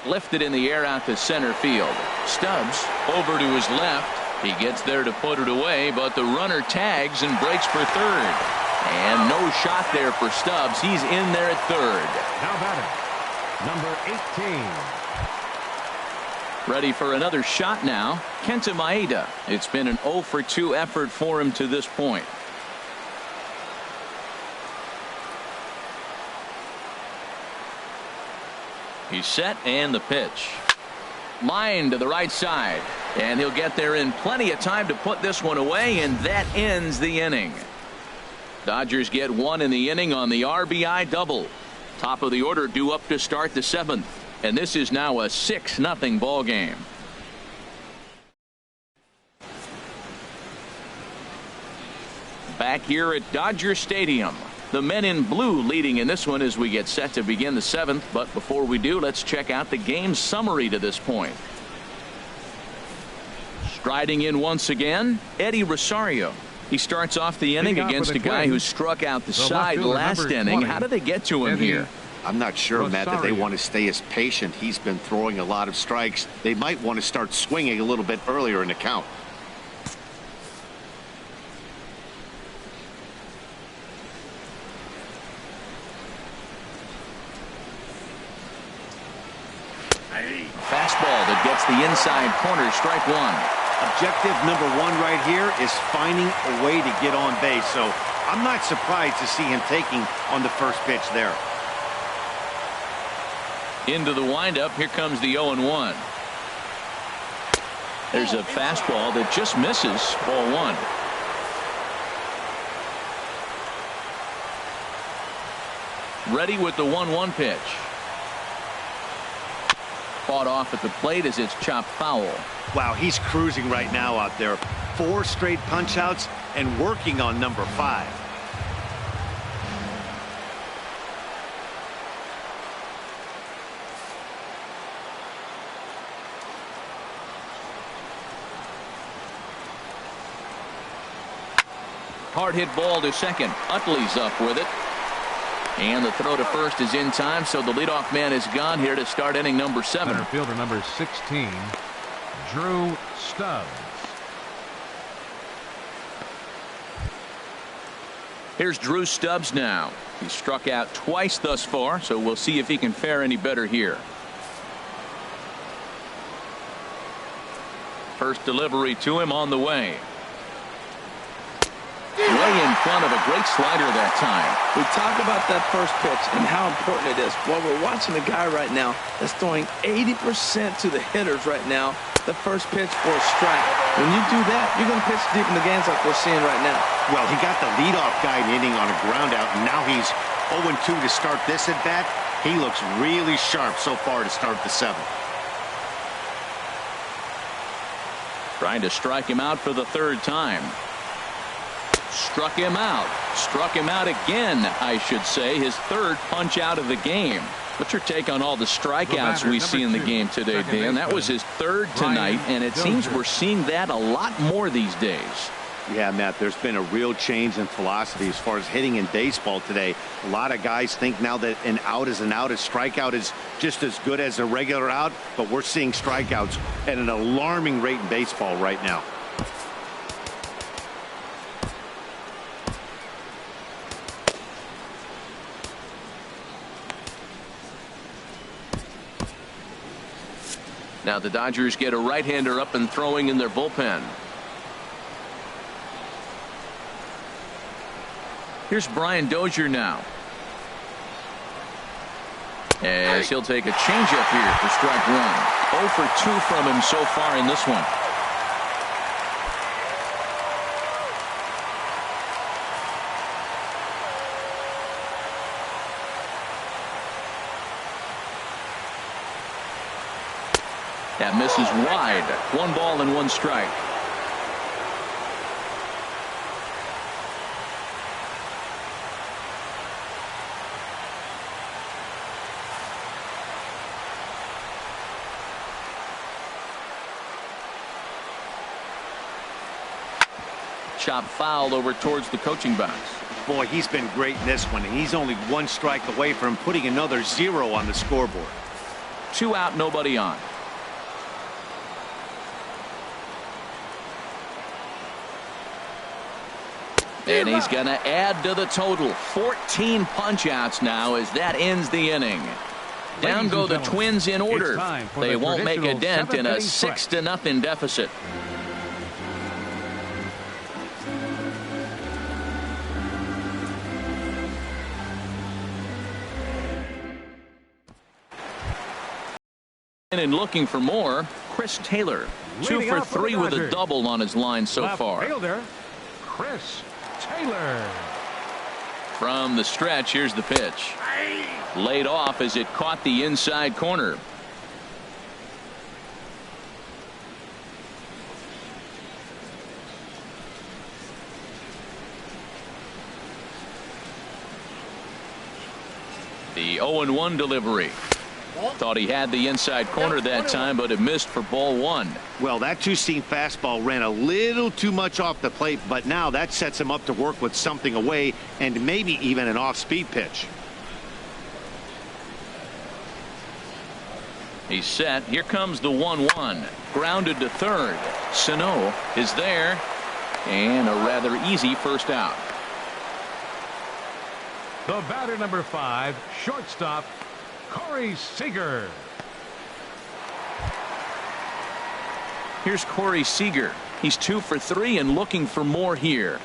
Lifted in the air out to center field. Stubbs over to his left. He gets there to put it away, but the runner tags and breaks for third. And no shot there for Stubbs. He's in there at third. Now batting, number 18. Ready for another shot now. Kenta Maeda. It's been an 0 for 2 effort for him to this point. He's set, and the pitch. Line to the right side, and he'll get there in plenty of time to put this one away, and that ends the inning. Dodgers get 1 in the inning on the RBI double. Top of the order due up to start the 7th, and this is now a 6-0 ball game. back here at Dodger Stadium. The men in blue leading in this one as we get set to begin the 7th. But before we do, let's check out the game summary to this point. Striding in once again, Eddie Rosario. He starts off the inning against a guy who struck out the side last inning. How did they get to him here? I'm not sure, Rosario. Matt, that they want to stay as patient. He's been throwing a lot of strikes. They might want to start swinging a little bit earlier in the count. Fastball that gets the inside corner, strike one. Objective number one right here is finding a way to get on base. So I'm not surprised to see him taking on the first pitch there. Into the windup. Here comes the 0-1. There's a fastball that just misses. Ball one. Ready with the 1-1 pitch. Fought off at the plate as it's chopped foul. Wow, he's cruising right now out there. 4 straight punch outs and working on number 5. Hard hit ball to second. Utley's up with it. And the throw to first is in time, so the leadoff man is gone here to start inning number 7. Center fielder number 16, Drew Stubbs. Here's Drew Stubbs now. He's struck out twice thus far, so we'll see if he can fare any better here. First delivery to him on the way. Way in front of a great slider that time. We talk about that first pitch and how important it is. Well, we're watching a guy right now that's throwing 80% to the hitters right now. The first pitch for a strike. When you do that, you're going to pitch deep in the games like we're seeing right now. Well, he got the leadoff guy inning on a ground out, and now he's 0-2 to start this at bat. He looks really sharp so far to start the 7th. Trying to strike him out for the 3rd time. Struck him out. Struck him out again, I should say. His 3rd punch out of the game. What's your take on all the strikeouts we see in the game today, Dan? That was his 3rd tonight, and it seems we're seeing that a lot more these days. Yeah, Matt, there's been a real change in philosophy as far as hitting in baseball today. A lot of guys think now that an out is an out. A strikeout is just as good as a regular out, but we're seeing strikeouts at an alarming rate in baseball right now. Now the Dodgers get a right-hander up and throwing in their bullpen. Here's Brian Dozier now. As he'll take a changeup here for strike one. 0 for 2 from him so far in this one. That misses wide. 1 ball and 1 strike. Chop foul over towards the coaching box. Boy, he's been great in this one. He's only 1 strike away from putting another 0 on the scoreboard. 2 out, nobody on. And he's going to add to the total. 14 punch-outs now as that ends the inning. Down go the Twins in order. They won't make a dent in a 6-0 deficit. And looking for more, Chris Taylor. 2 for 3 with a double on his line so far. Fielder, Chris Taylor. From the stretch, here's the pitch. Laid off as it caught the inside corner. The 0-1 delivery. Thought he had the inside corner that time, but it missed for ball one. Well, that two-seam fastball ran a little too much off the plate, but now that sets him up to work with something away and maybe even an off-speed pitch. He's set. Here comes the 1-1. Grounded to third. Sano is there. And a rather easy first out. The batter, number 5, shortstop, Corey Seager. Here's Corey Seager. He's 2 for 3 and looking for more here.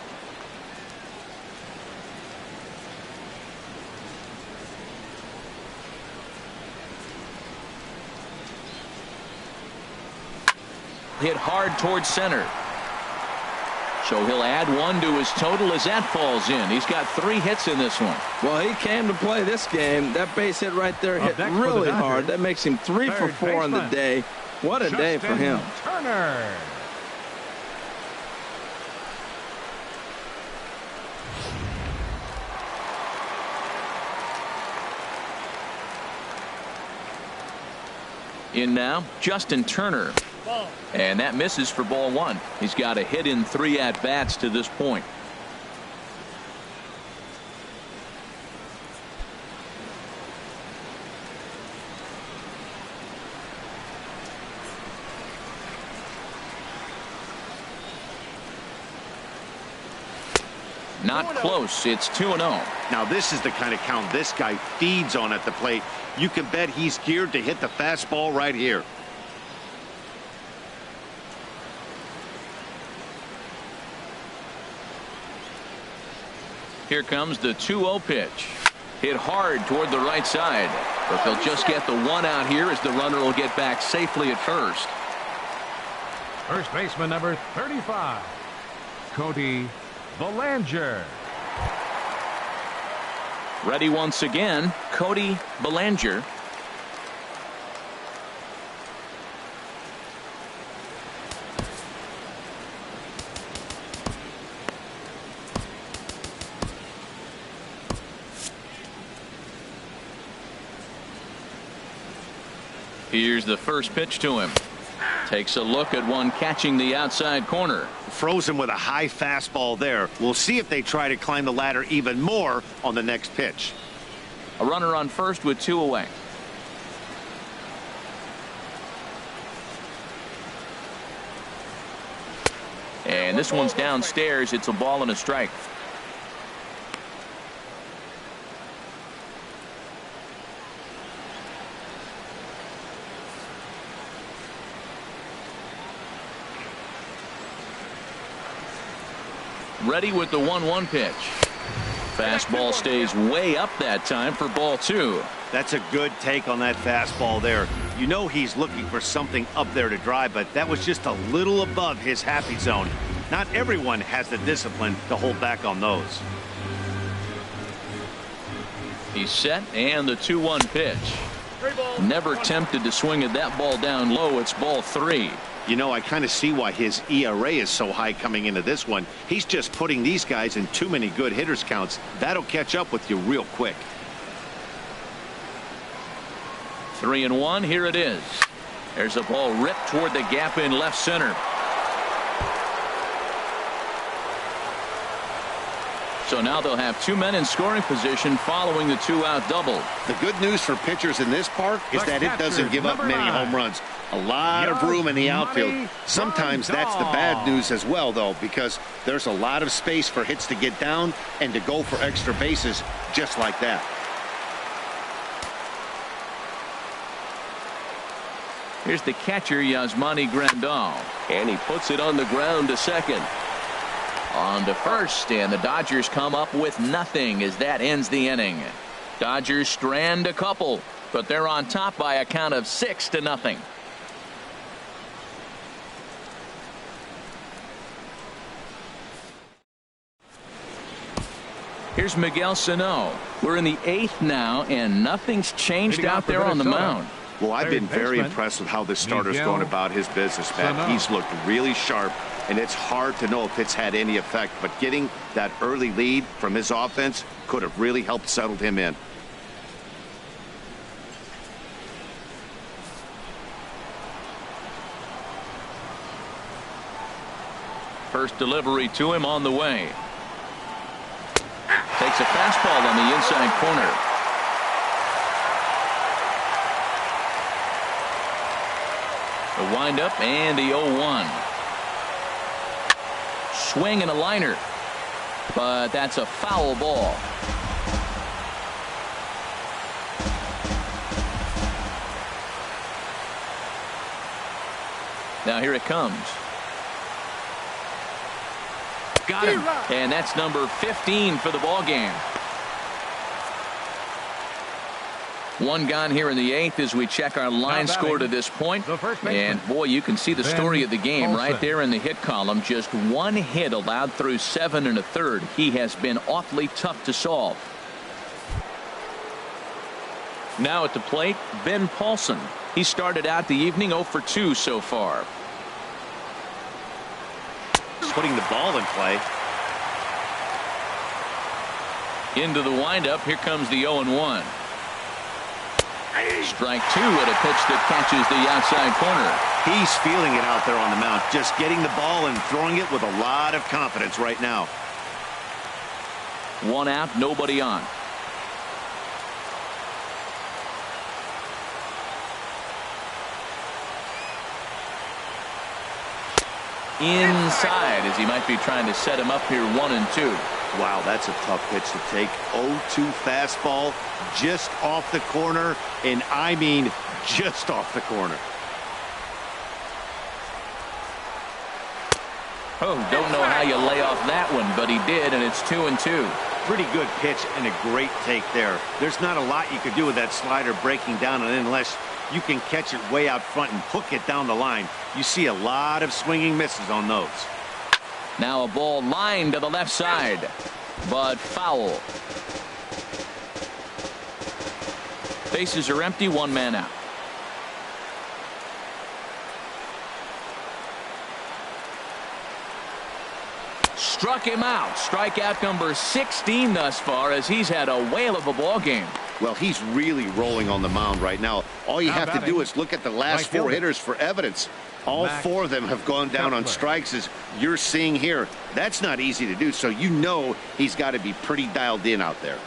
Hit hard towards center. So he'll add 1 to his total as that falls in. He's got 3 hits in this one. Well, he came to play this game. That base hit right there hit really hard. That makes him 3 for 4 on the day. What a day for him. Turner. In now, Justin Turner. And that misses for ball 1. He's got a hit in 3 at-bats to this point. Not close. It's 2-0. Now this is the kind of count this guy feeds on at the plate. You can bet he's geared to hit the fastball right here. Here comes the 2-0 pitch. Hit hard toward the right side. But they'll just get the 1 out here as the runner will get back safely at first. First baseman, number 35, Cody Bellinger. Ready once again, Cody Bellinger. Here's the first pitch to him. Takes a look at one catching the outside corner. Frozen with a high fastball there. We'll see if they try to climb the ladder even more on the next pitch. A runner on first with 2 away. And this one's downstairs. It's a ball and a strike. Ready with the 1-1 pitch. Fastball stays way up that time for ball 2. That's a good take on that fastball there. You know he's looking for something up there to drive, but that was just a little above his happy zone. Not everyone has the discipline to hold back on those. He's set, and the 2-1 pitch. Never tempted to swing at that ball down low. It's ball 3. You know, I kind of see why his ERA is so high coming into this one. He's just putting these guys in too many good hitters counts. That'll catch up with you real quick. 3-1. Here it is. There's a ball ripped toward the gap in left center. So now they'll have 2 men in scoring position following the 2-out double. The good news for pitchers in this park is that it doesn't give up many home runs. A lot of room in the outfield. Sometimes that's the bad news as well, though, because there's a lot of space for hits to get down and to go for extra bases just like that. Here's the catcher, Yasmani Grandal. And he puts it on the ground to second. On to first, and the Dodgers come up with nothing as that ends the inning. Dodgers strand a couple, but they're on top by a count of 6-0. Here's Miguel Sano. We're in the 8th now, and nothing's changed out there on the mound. Well, I've been very impressed with how this starter's going about his business, Matt. He's looked really sharp, and it's hard to know if it's had any effect, but getting that early lead from his offense could have really helped settle him in. First delivery to him on the way. Takes a fastball on the inside corner. The windup and the 0-1. Swing and a liner, but that's a foul ball. Now here it comes. Got him. And that's number 15 for the ball game. One gone here in the 8th as we check our line score to this point. And boy, you can see the story of the game right there in the hit column. Just one hit allowed through 7 1/3. He has been awfully tough to solve. Now at the plate, Ben Paulson. He started out the evening 0 for 2 so far. Putting the ball in play. Into the windup. Here comes the 0-1. Strike 2 at a pitch that catches the outside corner. He's feeling it out there on the mound, just getting the ball and throwing it with a lot of confidence right now. 1 out, nobody on. Inside as he might be trying to set him up here 1-2. Wow, that's a tough pitch to take. 0-2 fastball just off the corner, and I mean just off the corner. Oh, don't know how you lay off that one, but he did, and it's 2-2. Pretty good pitch and a great take there. There's not a lot you could do with that slider breaking down, and unless you can catch it way out front and hook it down the line, you see a lot of swinging misses on those. Now a ball lined to the left side, but foul. Bases are empty, 1 man out. Struck him out. Strikeout number 16 thus far, as he's had a whale of a ball game. Well, he's really rolling on the mound right now. All you have to do is look at the last 4 hitters for evidence. All 4 of them have gone down on strikes, as you're seeing here. That's not easy to do, so you know he's got to be pretty dialed in out there.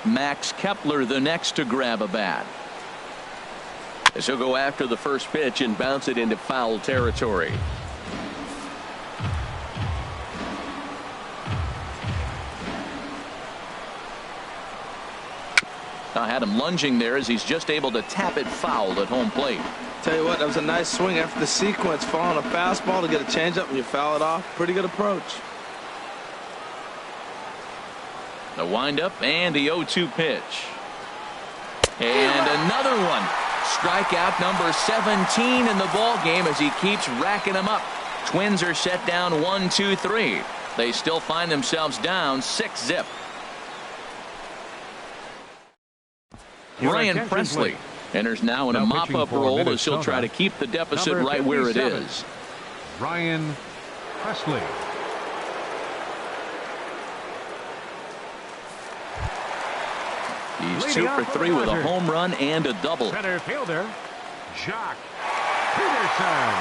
Max Kepler the next to grab a bat. As he'll go after the first pitch and bounce it into foul territory. I had him lunging there as he's just able to tap it foul at home plate. Tell you what, that was a nice swing after the sequence. Following a fastball to get a changeup and you foul it off. Pretty good approach. The windup and the 0-2 pitch. And another one. Strikeout number 17 in the ball game as he keeps racking them up. Twins are set down 1-2-3. They still find themselves down 6-0. Ryan Presley enters now in a mop-up role as he'll try to keep the deficit right where it is. Ryan Presley. He's 2 for 3 with a home run and a double. Center fielder, Jock Peterson.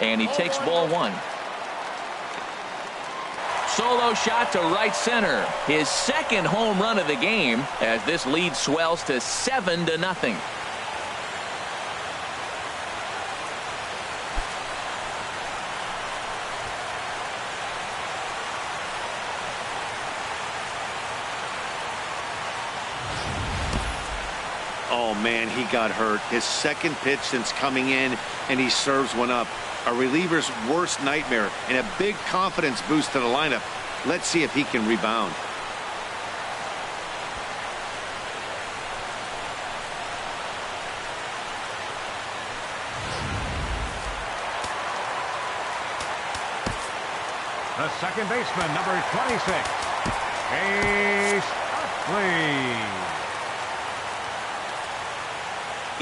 And he takes ball 1. Solo shot to right center. His second home run of the game as this lead swells to 7-0. Oh, man, he got hurt. His second pitch since coming in, and he serves one up. A reliever's worst nightmare and a big confidence boost to the lineup. Let's see if he can rebound. The second baseman, number 26, Chase Utley.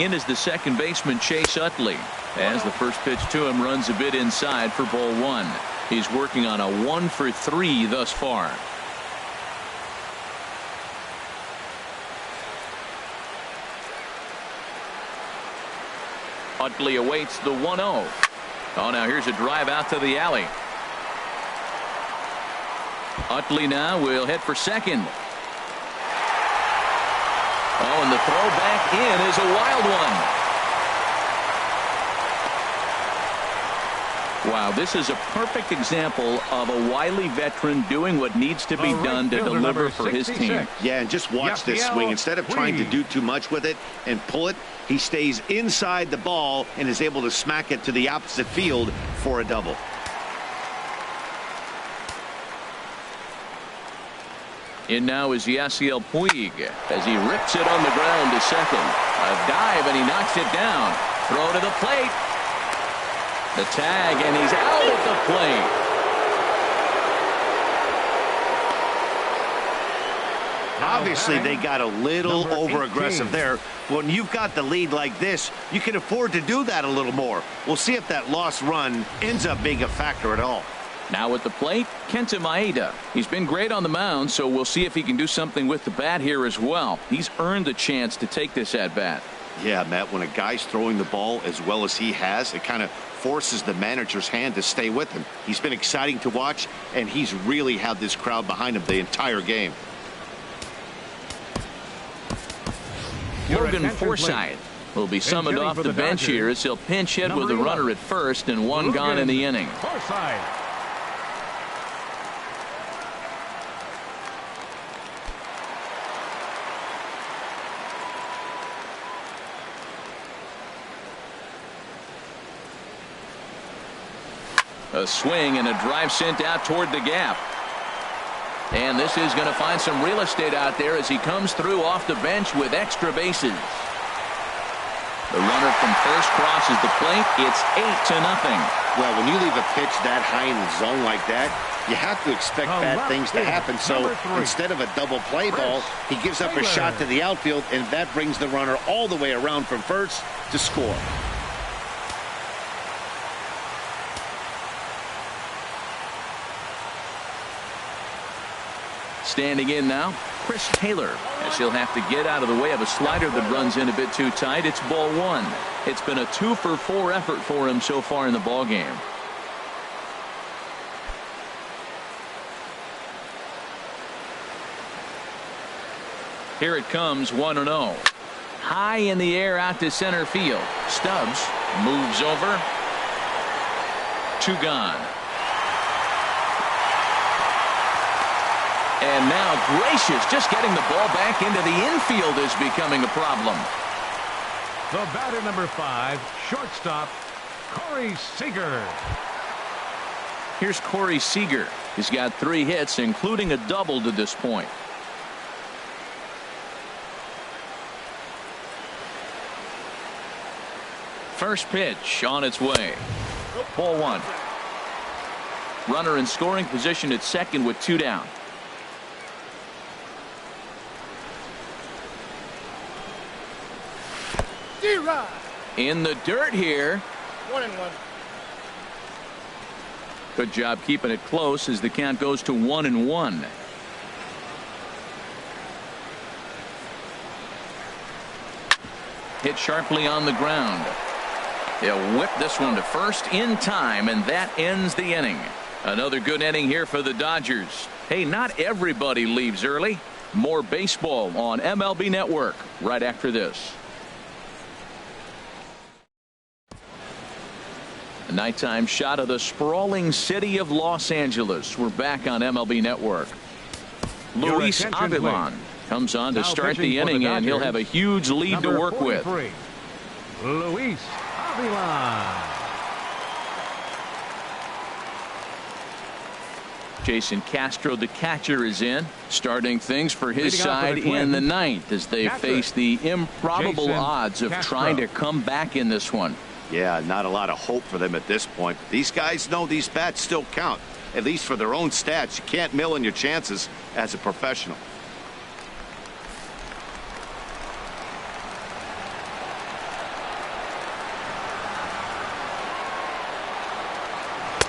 In is the second baseman, Chase Utley, as the first pitch to him runs a bit inside for ball 1. He's working on a 1 for 3 thus far. Utley awaits the 1-0. Oh, now here's a drive out to the alley. Utley now will hit for second. Oh, and the throw back in is a wild one. Wow, this is a perfect example of a wily veteran doing what needs to be done to deliver for his team. Yeah, and just watch this swing. Instead of trying to do too much with it and pull it, he stays inside the ball and is able to smack it to the opposite field for a double. In now is Yasiel Puig as he rips it on the ground to second. A dive, and he knocks it down. Throw to the plate. The tag, and he's out at the plate. Obviously, they got a little over-aggressive there. When you've got the lead like this, you can afford to do that a little more. We'll see if that lost run ends up being a factor at all. Now at the plate, Kenta Maeda. He's been great on the mound, so we'll see if he can do something with the bat here as well. He's earned the chance to take this at-bat. Yeah, Matt, when a guy's throwing the ball as well as he has, it kind of forces the manager's hand to stay with him. He's been exciting to watch, and he's really had this crowd behind him the entire game. Logan Forsythe will be summoned off the bench here as he'll pinch hit with a runner at first and one gone in the inning. Forsythe. A swing and a drive sent out toward the gap. And this is going to find some real estate out there as he comes through off the bench with extra bases. The runner from first crosses the plate. It's 8-0. Well, when you leave a pitch that high in the zone like that, you have to expect bad things to happen. So instead of a double play ball, he gives up a shot to the outfield, and that brings the runner all the way around from first to score. Standing in now, Chris Taylor, as he'll have to get out of the way of a slider that runs in a bit too tight. It's ball one. It's been a 2-for-4 effort for him so far in the ball game. Here it comes, 1-0. High in the air out to center field. Stubbs moves over. 2 gone. And now Gracious just getting the ball back into the infield is becoming a problem. The batter number 5, shortstop, Corey Seager. Here's Corey Seager. He's got 3 hits, including a double to this point. First pitch on its way. Ball 1. Runner in scoring position at second with 2 down. In the dirt here. 1-1. Good job keeping it close as the count goes to 1-1. Hit sharply on the ground. They'll whip this one to first in time, and that ends the inning. Another good inning here for the Dodgers. Hey, not everybody leaves early. More baseball on MLB Network right after this. A nighttime shot of the sprawling city of Los Angeles. We're back on MLB Network. Luis Avilan comes on to start the inning, and he'll have a huge lead to work with. Luis Avilan. Jason Castro, the catcher, is in, starting things for his side in the ninth as they face the improbable odds of trying to come back in this one. Yeah, not a lot of hope for them at this point. These guys know these bats still count, at least for their own stats. You can't mill in your chances as a professional.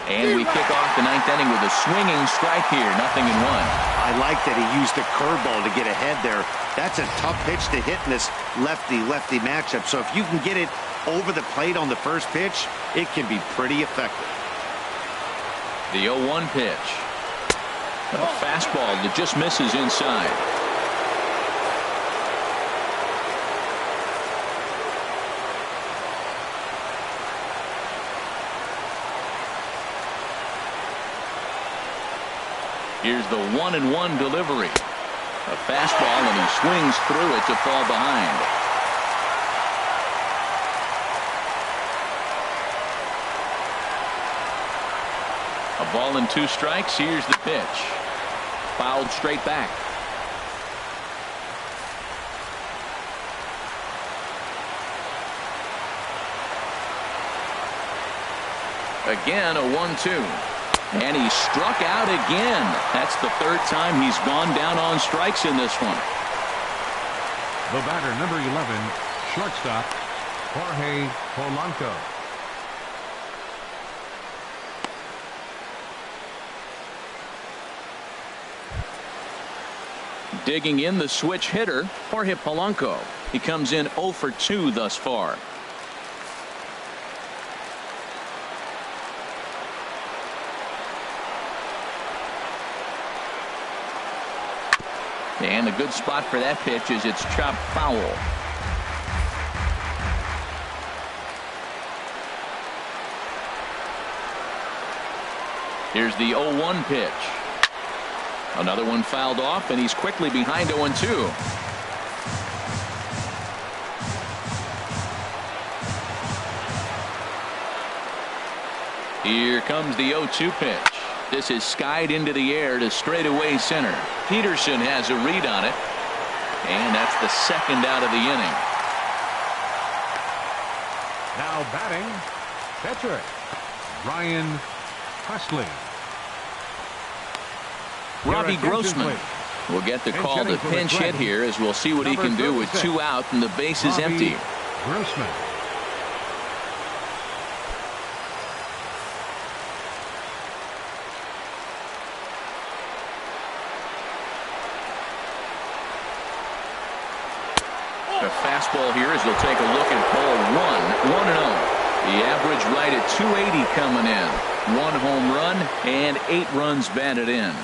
And we kick off the ninth inning with a swinging strike here. 0-1. I like that he used the curveball to get ahead there. That's a tough pitch to hit in this lefty-lefty matchup. So if you can get it over the plate on the first pitch, it can be pretty effective. The 0-1 pitch. A fastball that just misses inside. Here's the 1-1 delivery. A fastball, and he swings through it to fall behind. A ball and 2 strikes. Here's the pitch. Fouled straight back. Again, a 1-2. And he struck out again. That's the 3rd time he's gone down on strikes in this one. The batter, number 11, shortstop, Jorge Polanco. Digging in the switch hitter, Jorge Polanco. He comes in 0 for 2 thus far. And a good spot for that pitch is it's chopped foul. Here's the 0-1 pitch. Another one fouled off, and he's quickly behind 0-2. Here comes the 0-2 pitch. This is skied into the air to straightaway center. Peterson has a read on it, and that's the 2nd out of the inning. Now batting, pitcher, Ryan Presley. Robbie Grossman will get the call to pinch hit here, as we'll see what he can do with 2 out and the base is empty. Grossman. A fastball here as he'll take a look at ball 1, 1-0. The average right at 280 coming in. 1 home run and 8 runs batted in.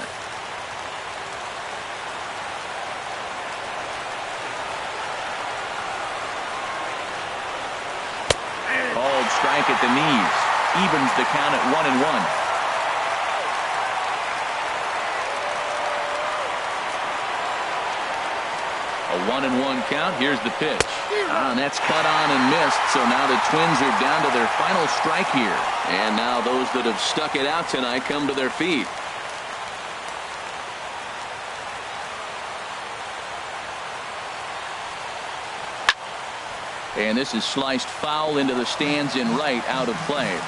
Called strike at the knees. Evens the count at 1-1. A 1-1 count. Here's the pitch. And that's cut on and missed. So now the Twins are down to their final strike here. And now those that have stuck it out tonight come to their feet. And this is sliced foul into the stands in right, out of play.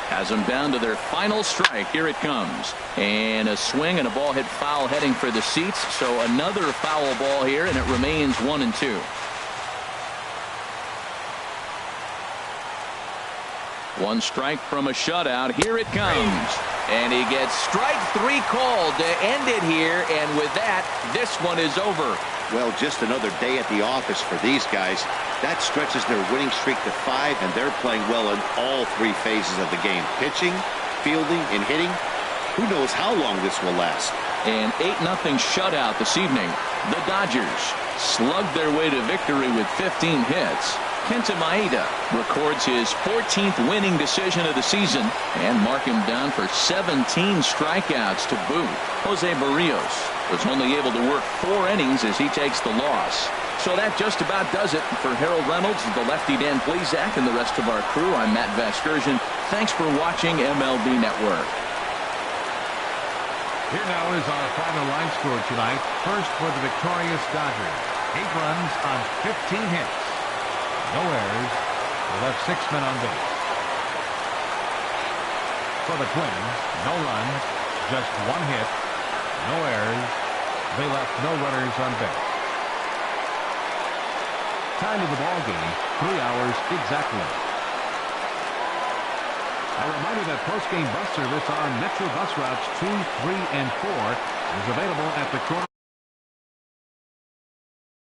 Has them down to their final strike. Here it comes. And a swing and a ball hit foul heading for the seats. So another foul ball here, and it remains 1-2. One strike from a shutout. Here it comes. And he gets strike 3 called to end it here. And with that, this one is over. Well, just another day at the office for these guys. That stretches their winning streak to 5, and they're playing well in all 3 phases of the game. Pitching, fielding, and hitting. Who knows how long this will last. An 8-0 shutout this evening. The Dodgers slugged their way to victory with 15 hits. Kenta Maeda records his 14th winning decision of the season and mark him down for 17 strikeouts to boot. Jose Barrios was only able to work 4 innings as he takes the loss. So that just about does it for Harold Reynolds, the lefty Dan Plesac, and the rest of our crew. I'm Matt Vasgersian. Thanks for watching MLB Network. Here now is our final line score tonight. First for the victorious Dodgers. 8 runs on 15 hits. No errors. They left 6 men on base. For the Twins, no runs, just 1 hit, no errors. They left no runners on base. Time of the ball game, 3 hours exactly. A reminder that post-game bus service on Metro bus routes 2, 3, and 4 is available at the corner.